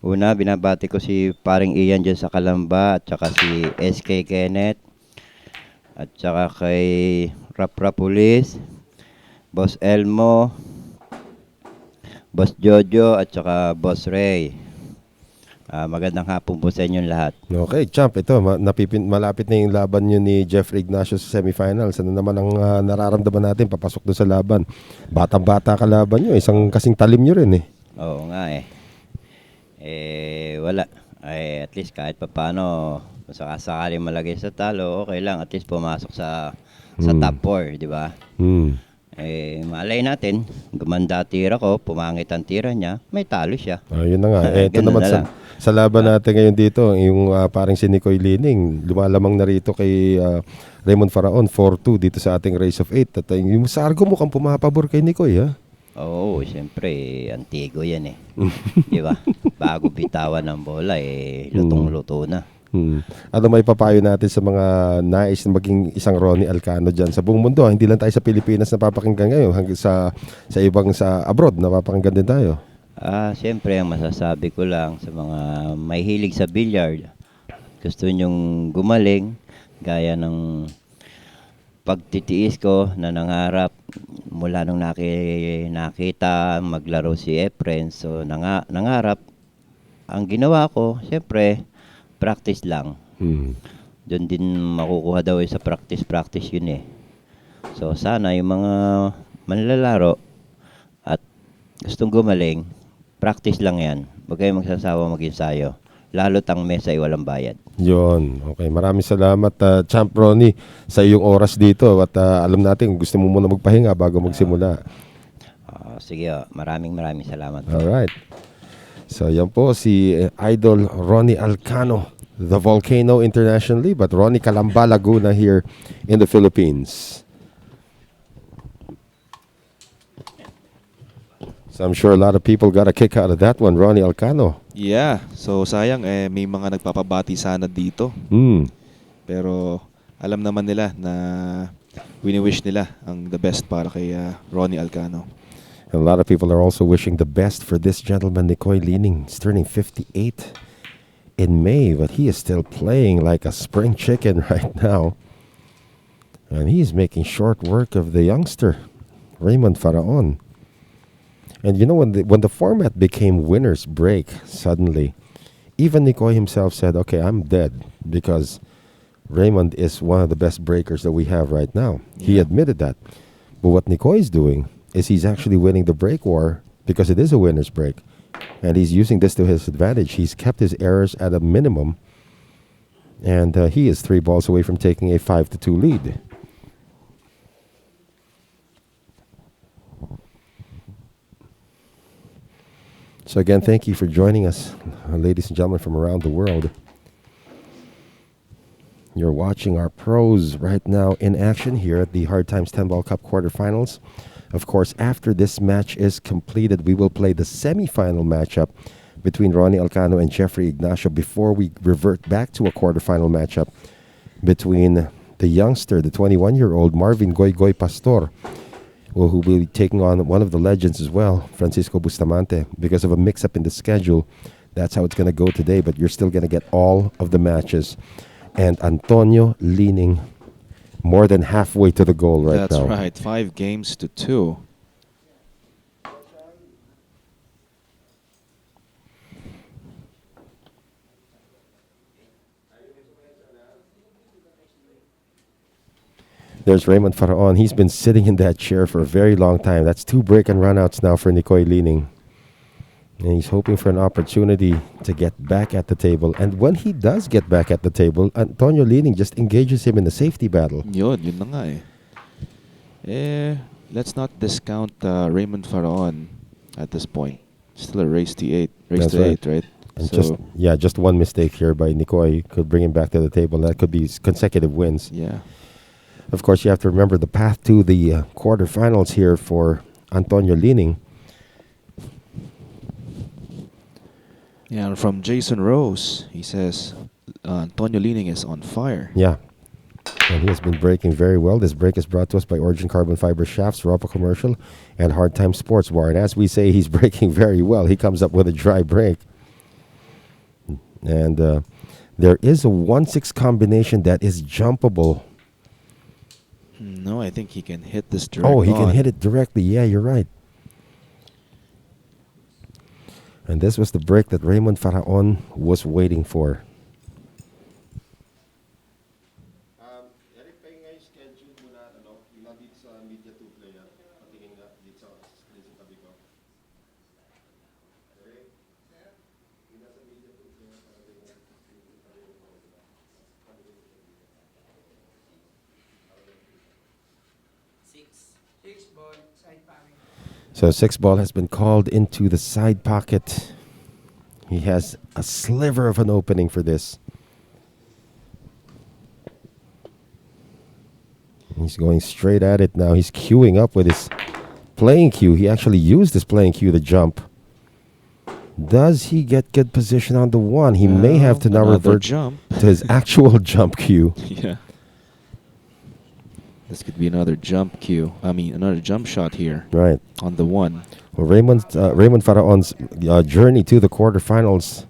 Una, binabati ko si paring Ian dyan sa Kalamba at saka si SK Kenneth at saka kay Rapulis, Boss Elmo, Boss Jojo at saka Boss Ray. Magandang hapon po sa inyong lahat. Okay, Champ, ito, malapit na yung laban nyo ni Jeffrey Ignacio sa semifinals. Ano naman ang nararamdaman natin papasok doon sa laban? Batang-bata ka laban nyo, isang kasing talim nyo rin eh. Oo nga eh. Wala. At least kahit paano, kung sakasakali malagay sa talo, okay lang. At least pumasok sa top 4, di ba? Malay natin, gumanda tira ko, pumangit ang tira niya, may talo siya. Yun na nga. Ito naman sa laban natin ngayon dito, yung parang si Nicoy Lining, lumalamang na rito kay Raymund Faraon, 4-2 dito sa ating race of 8. At yung Sargo mukhang pumapabor kay Nicoy, ha? Oo, siyempre, antigo yan eh. Di ba? Bago bitawan ng bola, lutong-luto na. Ano may papayo natin sa mga nais na maging isang Ronnie Alcano dyan sa buong mundo? Hindi lang tayo sa Pilipinas napapakinggan ngayon, hanggang sa ibang sa abroad napapakinggan din tayo. Siyempre, ang masasabi ko lang sa mga may hilig sa billiard, gusto nyong gumaling, gaya ng pagtitiis ko na nangarap mula nung nakita maglaro si Efren. So, nangarap. Ang ginawa ko, siyempre, practice lang. Doon din makukuha daw sa practice yun eh. So, sana yung mga manlalaro at gustong gumaling, practice lang yan. Huwag kayong magsasawa mag-ensayo. Lalo't ang mesa ay walang bayad. Yun. Okay. Maraming salamat, Champ Ronnie, sa iyong oras dito. At alam natin, gusto mo muna magpahinga bago magsimula. Sige, maraming salamat. Alright. So, yan po si Idol Ronnie Alcano, the Volcano internationally, but Ronnie Calamba Laguna here in the Philippines. So I'm sure a lot of people got a kick out of that one, Ronnie Alcano. Yeah, so sayang may mga nagpapabati sana dito. Pero alam naman nila na wini-wish nila ang the best para kay Ronnie Alcano. And a lot of people are also wishing the best for this gentleman, Nicoy Lining. He's turning 58 in May, but he is still playing like a spring chicken right now. And he's making short work of the youngster, Raymund Faraon. And you know, when the format became winner's break, suddenly, even Nicoy himself said, okay, I'm dead, because Raymond is one of the best breakers that we have right now. Yeah. He admitted that. But what Nicoy is doing is he's actually winning the break war, because it is a winner's break. And he's using this to his advantage. He's kept his errors at a minimum. And he is 3 balls away from taking a 5-2 lead. So again, thank you for joining us, ladies and gentlemen from around the world. You're watching our pros right now in action here at the Hard Times 10-Ball Cup quarterfinals. Of course, after this match is completed, we will play the semifinal matchup between Ronnie Alcano and Jeffrey Ignacio before we revert back to a quarterfinal matchup between the youngster, the 21-year-old Marvin Goy Goy Pastor, who will be taking on one of the legends as well, Francisco Bustamante. Because of a mix-up in the schedule, that's how it's going to go today, but you're still going to get all of the matches. And Antonio leaning more than halfway to the goal right now. That's right, 5 games to 2. There's Raymund Faraon. He's been sitting in that chair for a very long time. That's 2 break and runouts now for Nicoy Lining. And he's hoping for an opportunity to get back at the table. And when he does get back at the table, Antonio Lining just engages him in a safety battle. Yun na nga let's not discount Raymond Faraon at this point. Still a race to eight, That's right. right? And So just one mistake here by Nikoi could bring him back to the table. That could be consecutive wins. yeah, Of course, you have to remember the path to the quarterfinals here for Antonio Lining. yeah. And from Jason Rose, he says Antonio Lining is on fire. Yeah. And he has been breaking very well. This break is brought to us by Origin Carbon Fiber Shafts, Ropa Commercial, and Hard Time Sports Bar. And as we say, he's breaking very well. He comes up with a dry break. And there is a 1-6 combination that is jumpable. No, I think he can hit this direct. Oh, he can on. hit it directly. Yeah, you're right. And this was the break that Raymund Faraon was waiting for. Six ball, side pocket. So 6 ball has been called into the side pocket. He has a sliver of an opening for this. He's going straight at it now. He's queuing up with his playing cue. He actually used his playing cue to jump. Does he get good position on the 1? He may have to now Another revert jump. to his actual jump cue. Yeah. This could be another jump cue. I mean, another jump shot here Right. on the 1. Well, Raymond Faraon's journey to the quarterfinals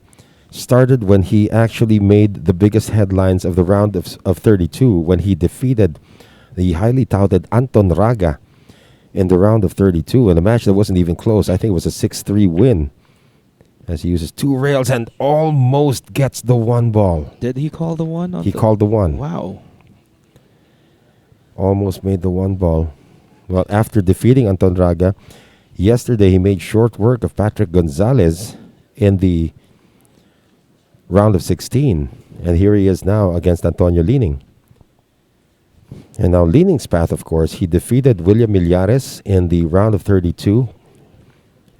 started when he actually made the biggest headlines of the round of 32 when he defeated the highly touted Anton Raga in the round of 32 in a match that wasn't even close. I think it was a 6-3 win as he uses 2 rails and almost gets the 1 ball. Did he call the 1? He called the 1. Wow. Almost made the 1 ball. Well, after defeating Anton Raga, yesterday he made short work of Patrick Gonzalez in the round of 16. And here he is now against Antonio Lining. And now Lining's path, of course, he defeated William Millares in the round of 32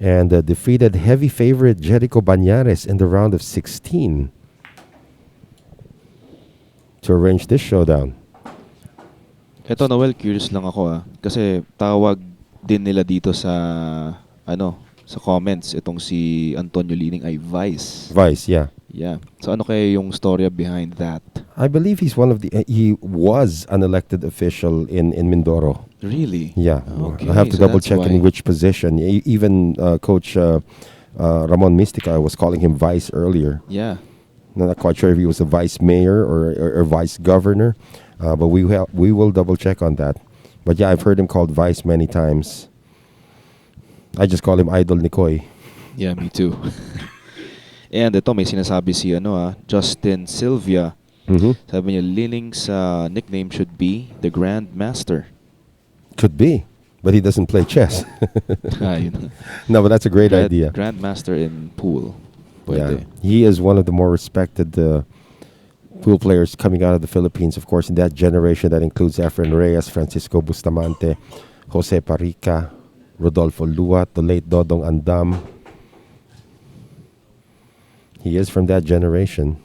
and defeated heavy favorite Jericho Banyares in the round of 16 to arrange this showdown. Eto, Noel, curious lang ako kasi tawag din nila dito sa sa comments itong si Antonio Lining ay Vice. Vice, yeah. Yeah. So ano kaya yung storya behind that? I believe he's one of the he was an elected official in Mindoro. Really? Yeah. Okay. I have to so double that's check in why. which position. Even Coach Ramon Mistica was calling him vice earlier. Yeah. I'm not quite sure if he was a vice mayor or vice governor, but we will double check on that. But yeah, I've heard him called vice many times. I just call him Idol Nikoy. Yeah, me too. And ito may sinasabi si Justin Sylvia. Mm-hmm. Sabi niya Lining's nickname should be the Grand Master. Could be, but he doesn't play chess. Yun. No, but that's a great idea. Grand Master in pool. Yeah, Pwede. he is one of the more respected pool players coming out of the Philippines. Of course, in that generation, that includes Efren Reyes, Francisco Bustamante, Jose Parica, Rodolfo Luat, the late Dodong Andam. He is from that generation.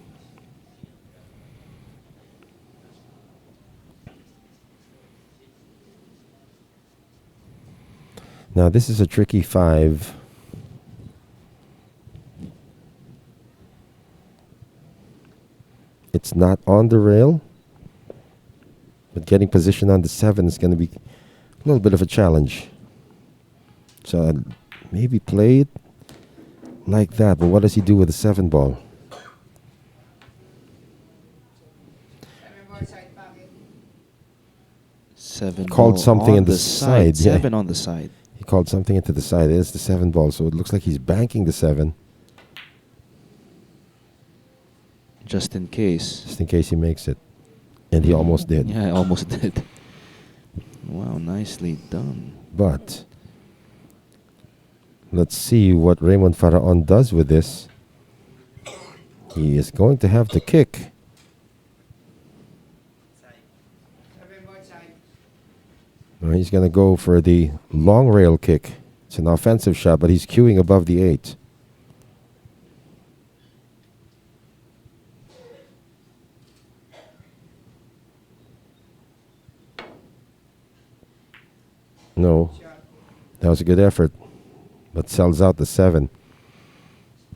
Now, this is a tricky 5. It's not on the rail, but getting position on the 7 is going to be a little bit of a challenge. So I'd maybe play it like that, but what does he do with the 7 ball? Side pocket. 7 Called ball something on in the side, yeah. 7 on the side. He called something into the side. It is the 7 ball, so it looks like he's banking the 7 Just in case. just in case he makes it. And he almost did. Yeah, I almost did. Wow, nicely done. But let's see what Raymund Faraon does with this. He is going to have to kick. Seven ball, side. He's going to go for the long rail kick. It's an offensive shot, but he's queuing above the 8. No, that was a good effort, but sells out the 7.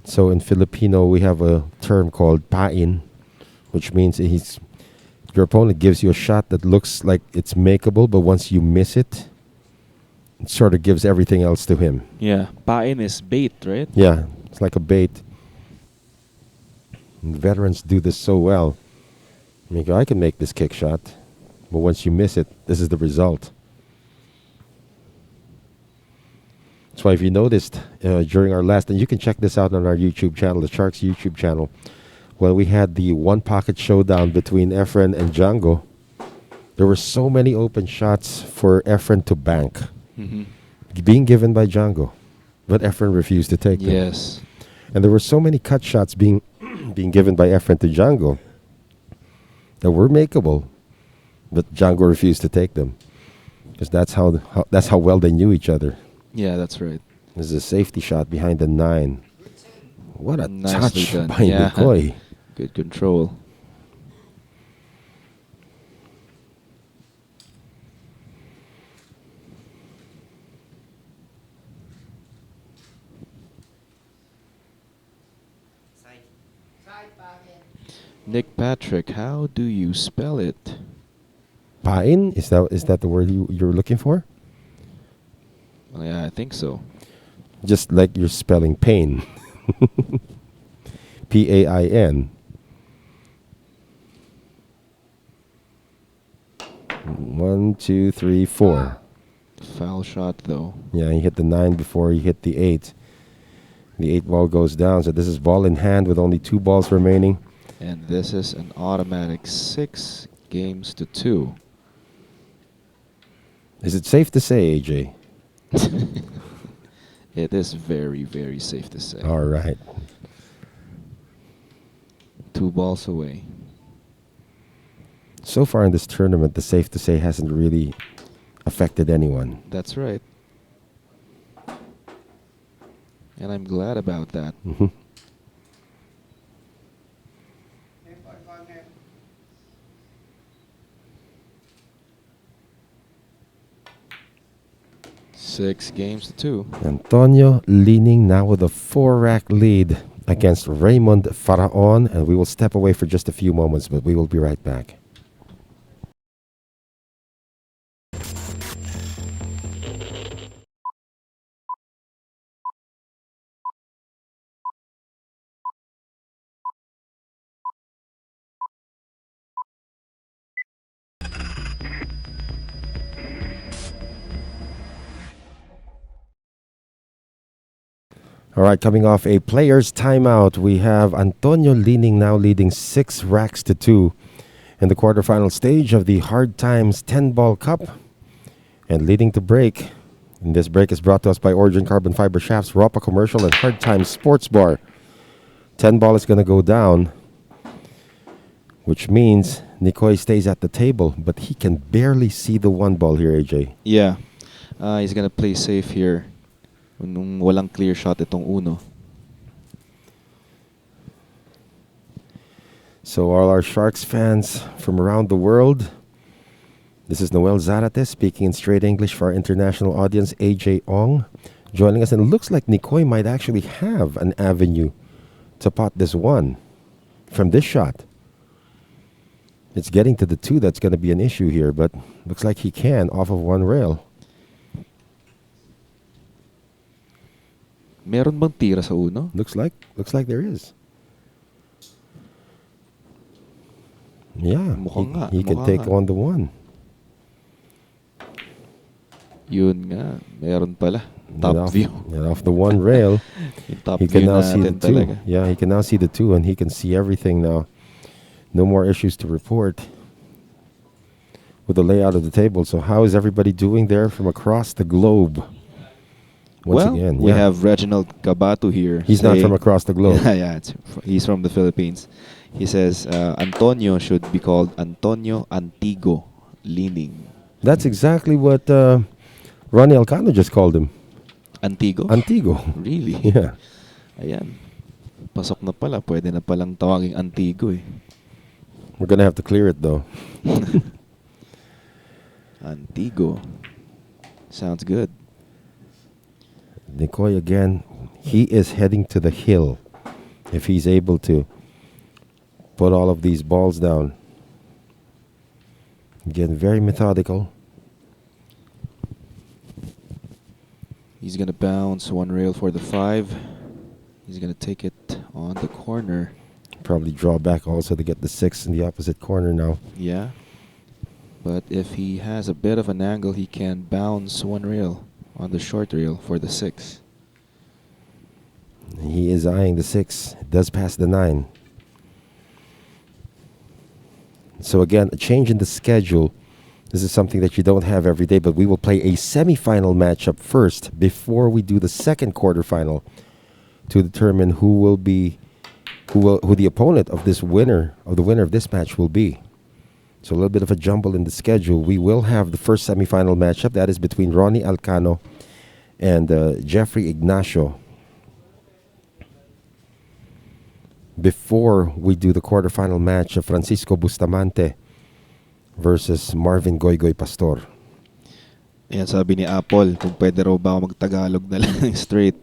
So in Filipino, we have a term called pain, which means your opponent gives you a shot that looks like it's makeable, but once you miss it, it sort of gives everything else to him. Yeah, pain is bait, right? Yeah, it's like a bait. And veterans do this so well. I can make this kick shot, but once you miss it, this is the result. That's why if you noticed during our last, and you can check this out on our YouTube channel, the Sharks YouTube channel, when we had the one pocket showdown between Efren and Django, there were so many open shots for Efren to bank, being given by Django, but Efren refused to take them. Yes. And there were so many cut shots being given by Efren to Django that were makeable, but Django refused to take them because that's how well they knew each other. Yeah, that's right. This is a safety shot behind the 9. What a Nicely touch done. by Yeah. Nicoy. Good control. Nick Patrick, how do you spell it? Pain? Is that the word you're looking for? Well, yeah, I think so. Just like you're spelling pain. Pain. 1, 2, 3, 4. Foul shot, though. Yeah, he hit the 9 before he hit the 8. The 8 ball goes down, so this is ball in hand with only 2 balls remaining. And this is an automatic 6 games to 2. Is it safe to say, AJ? It is very, very safe to say. All right. 2 balls away. So far in this tournament, the safe to say hasn't really affected anyone. That's right. And I'm glad about that. Mm-hmm. Six games to 2. Antonio leaning now with a 4-rack lead against Raymund Faraon, and we will step away for just a few moments, but we will be right back. All right, coming off a player's timeout, we have Antonio leading 6 racks to 2 in the quarterfinal stage of the Hard Times 10-Ball Cup. And leading to break. And this break is brought to us by Origin Carbon Fiber Shafts, Ropa Commercial, and Hard Times Sports Bar. 10-ball is going to go down, which means Nicoy stays at the table, but he can barely see the 1 ball here, AJ. Yeah. He's gonna play safe here. Nung walang clear shot itong uno. So all our Sharks fans from around the world, this is Noel Zarate speaking in straight English for our international audience, AJ Ong, joining us. And it looks like Nicoy might actually have an avenue to pot this 1 from this shot. It's getting to the 2 that's going to be an issue here, but looks like he can off of 1 rail. Meron bang tira sa uno? Looks like there is. Yeah, he can take on the 1. Yun nga, meron pala. Top view. And off the 1 rail, Top he can view now see the natin 2. talaga. Yeah, he can now see the 2, and he can see everything now. No more issues to report with the layout of the table. So how is everybody doing there from across the globe? Once again, we have Reginald Cabato here. He's not from across the globe. Yeah, he's from the Philippines. He says Antonio should be called Antonio Antigo leaning. That's exactly what Ronnie Alcano just called him. Antigo? Antigo. Really? Yeah. Ayan. Pasok na pala. Pwede na palang tawaging Antigo eh. We're going to have to clear it, though. Antigo. Sounds good. Nicoy again, he is heading to the hill if he's able to put all of these balls down. Again, very methodical. He's going to bounce one rail for the 5. He's going to take it on the corner. Probably draw back also to get the 6 in the opposite corner now. Yeah. But if he has a bit of an angle, he can bounce one rail on the short rail for the 6. He is eyeing the 6. It does pass the 9. So again, a change in the schedule. This is something that you don't have every day, but we will play a semifinal matchup first before we do the second quarterfinal to determine who the opponent of the winner of this match will be. So a little bit of a jumble in the schedule. We will have the first semifinal matchup. That is between Ronnie Alcano and Jeffrey Ignacio. Before we do the quarterfinal match of Francisco Bustamante versus Marvin Goygoy Pastor. Ayan, sabi ni Apple, kung pwede raw ba ako mag-Tagalog na lang straight.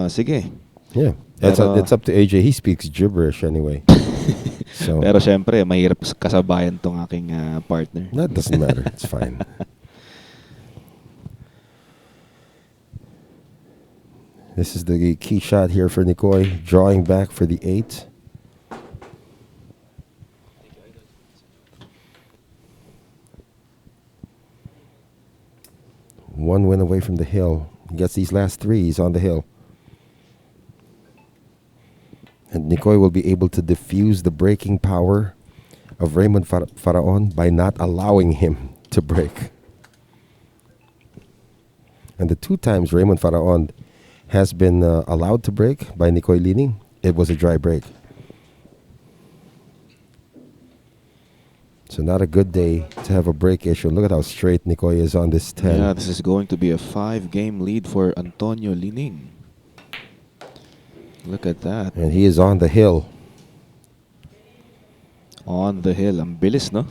Sige. Yeah. It's up to AJ. He speaks gibberish anyway. So Pero syempre, mahirap kasabayan tong aking partner. that doesn't matter. It's fine. This is the key shot here for Nicoy, drawing back for the 8. One win away from the hill. He gets these last 3. He's on the hill. And Nicoy will be able to diffuse the breaking power of Raymund Faraon by not allowing him to break. And the 2 times Raymund Faraon has been allowed to break by Nicoy Lining, it was a dry break. So not a good day to have a break issue. Look at how straight Nicoy is on this 10. Yeah, this is going to be a 5-game lead for Antonio Lining. Look at that. And he is on the hill. On the hill. Ang bilis, no?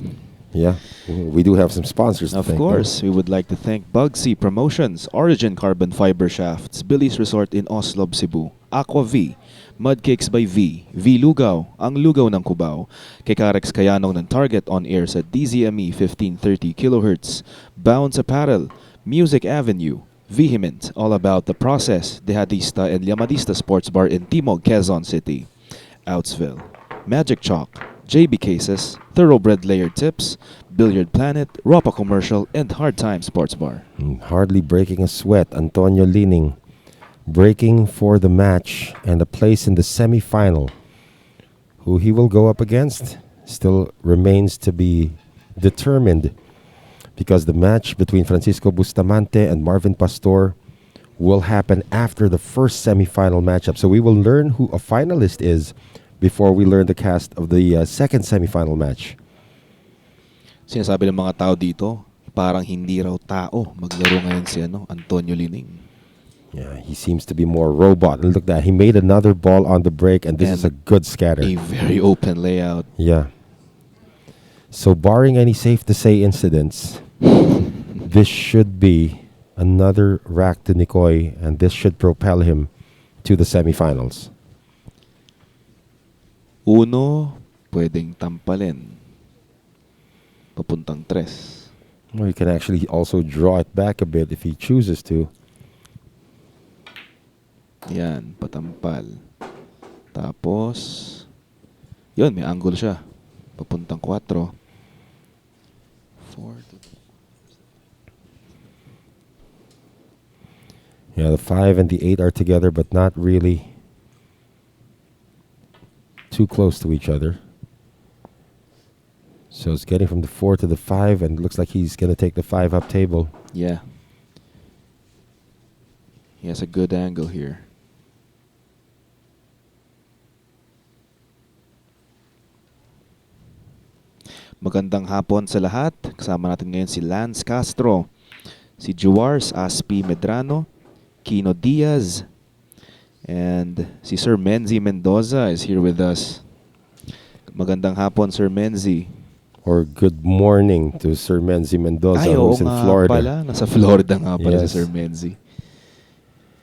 Yeah, we do have some sponsors to Of thank, course, we would like to thank Bugsy Promotions, Origin Carbon Fiber Shafts, Billy's Resort in Oslob, Cebu, Aqua V, Mudcakes by V, V Lugaw, ang lugaw ng Cubao, kay Karex Kayanong ng Target on air sa DZME 1530 kHz, Bounce Apparel, Music Avenue, Vehement, all about the process, Dehadista and Llamadista Sports Bar in Timog, Quezon City, Outsville, Magic Chalk, JB Cases, Thoroughbred Layered Tips, Billiard Planet, Ropa Commercial, and Hard Time Sports Bar. Hardly breaking a sweat, Antonio Lining breaking for the match and a place in the semifinal. Who he will go up against still remains to be determined, because the match between Francisco Bustamante and Marvin Pastor will happen after the first semifinal matchup. So we will learn who a finalist is before we learn the cast of the second semifinal match. Sinasabi ng mga tao dito, parang hindi raw tao maglaro ngayon si Antonio Lining. Yeah, he seems to be more robot. And look at that, he made another ball on the break, and this is a good scatter. A very open layout. Yeah. So barring any safe-to-say incidents, this should be another rack to Nicoy, and this should propel him to the semifinals. Uno, pwedeng tampalin. Papuntang 3. Well, he can actually also draw it back a bit if he chooses to. Yan, patampal. Tapos, yun, may angle siya. Papuntang 4. 4. Yeah, the 5 and the 8 are together, but not really too close to each other. So it's getting from the 4 to the 5, and it looks like he's going to take the 5 up table. Yeah. He has a good angle here. Magandang hapon sa lahat. Kasama natin ngayon si Lance Castro, si Juars Aspi Medrano, Kino Diaz, and si Sir Menzi Mendoza is here with us. Magandang hapon, Sir Menzi. Or good morning to Sir Menzi Mendoza, Ay, oo who's in nga Florida. pala. Nasa Florida nga pala Yes. si Sir Menzi.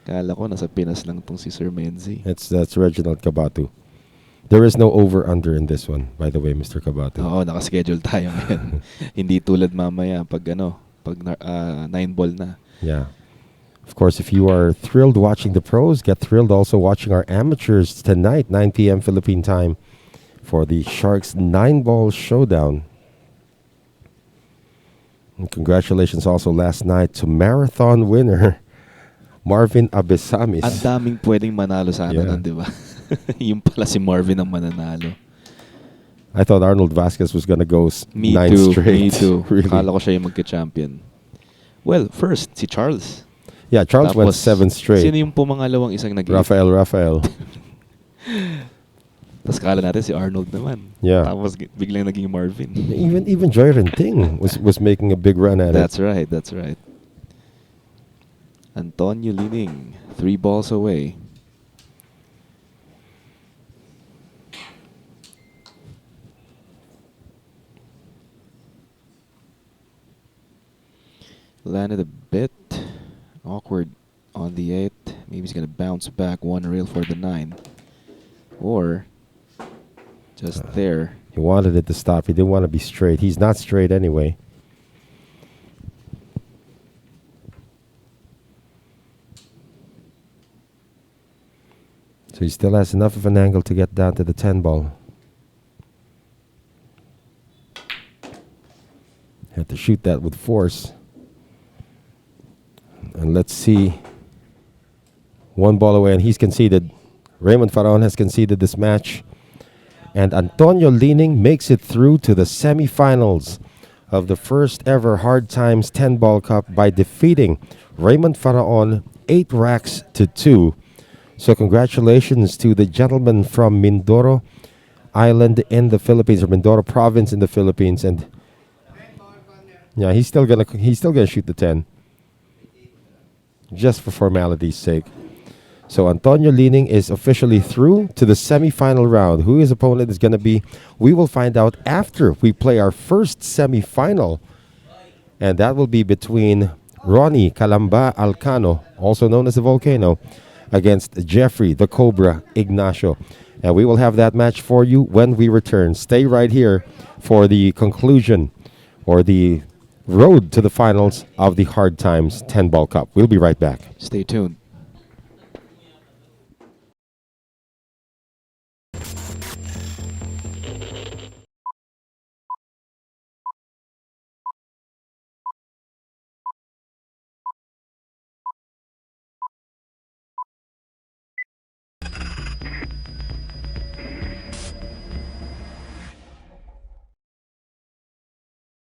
Kala ko nasa Pinas lang tong si Sir Menzi. That's Reginald Cabatu. There is no over-under in this one, by the way, Mr. Cabatu. Oo, nakaschedule tayo ngayon. Hindi tulad mamaya pag 9 ball na. Yeah. Of course, if you are thrilled watching the pros, get thrilled also watching our amateurs tonight, 9 p.m. Philippine time, for the Sharks 9-ball showdown. And congratulations also last night to marathon winner Marvin Abesamis. Ang daming pwedeng manalo sana Yeah. nun, di ba? Yung pala si Marvin ang mananalo. I thought Arnold Vasquez was gonna go Me 9 too, straight. me too. Really. Kala ko siya yung magka-champion. Well, first, si Charles. Yeah, Charles went 7 straight. Sino yung pumangalawang isang nag Rafael. Tapos kala natin si Arnold naman. Yeah. Tapos biglang naging Marvin. Even Joy Renting was making a big run at That's it. right, that's right. Antonio Lining, 3 balls away. Landed a bit awkward on the 8. Maybe he's going to bounce back one reel for the 9. Or just there. He wanted it to stop. He didn't want to be straight. He's not straight anyway. So he still has enough of an angle to get down to the 10 ball. Had to shoot that with force. And let's see. 1 ball away, and he's conceded. Raymund Faraon has conceded this match. And Antonio Lining makes it through to the semifinals of the first ever Hard Times 10-ball cup by defeating Raymund Faraon 8 racks to 2. So congratulations to the gentleman from Mindoro Island in the Philippines, or Mindoro Province in the Philippines. And yeah, he's still gonna shoot the 10, just for formality's sake. So Antonio Lining is officially through to the semifinal round. Who his opponent is going to be, we will find out after we play our first semifinal. And that will be between Ronnie Calamba Alcano, also known as the Volcano, against Jeffrey the Cobra Ignacio. And we will have that match for you when we return. Stay right here for the conclusion, or the road to the finals of the Hard Times 10-Ball Cup. We'll be right back. Stay tuned.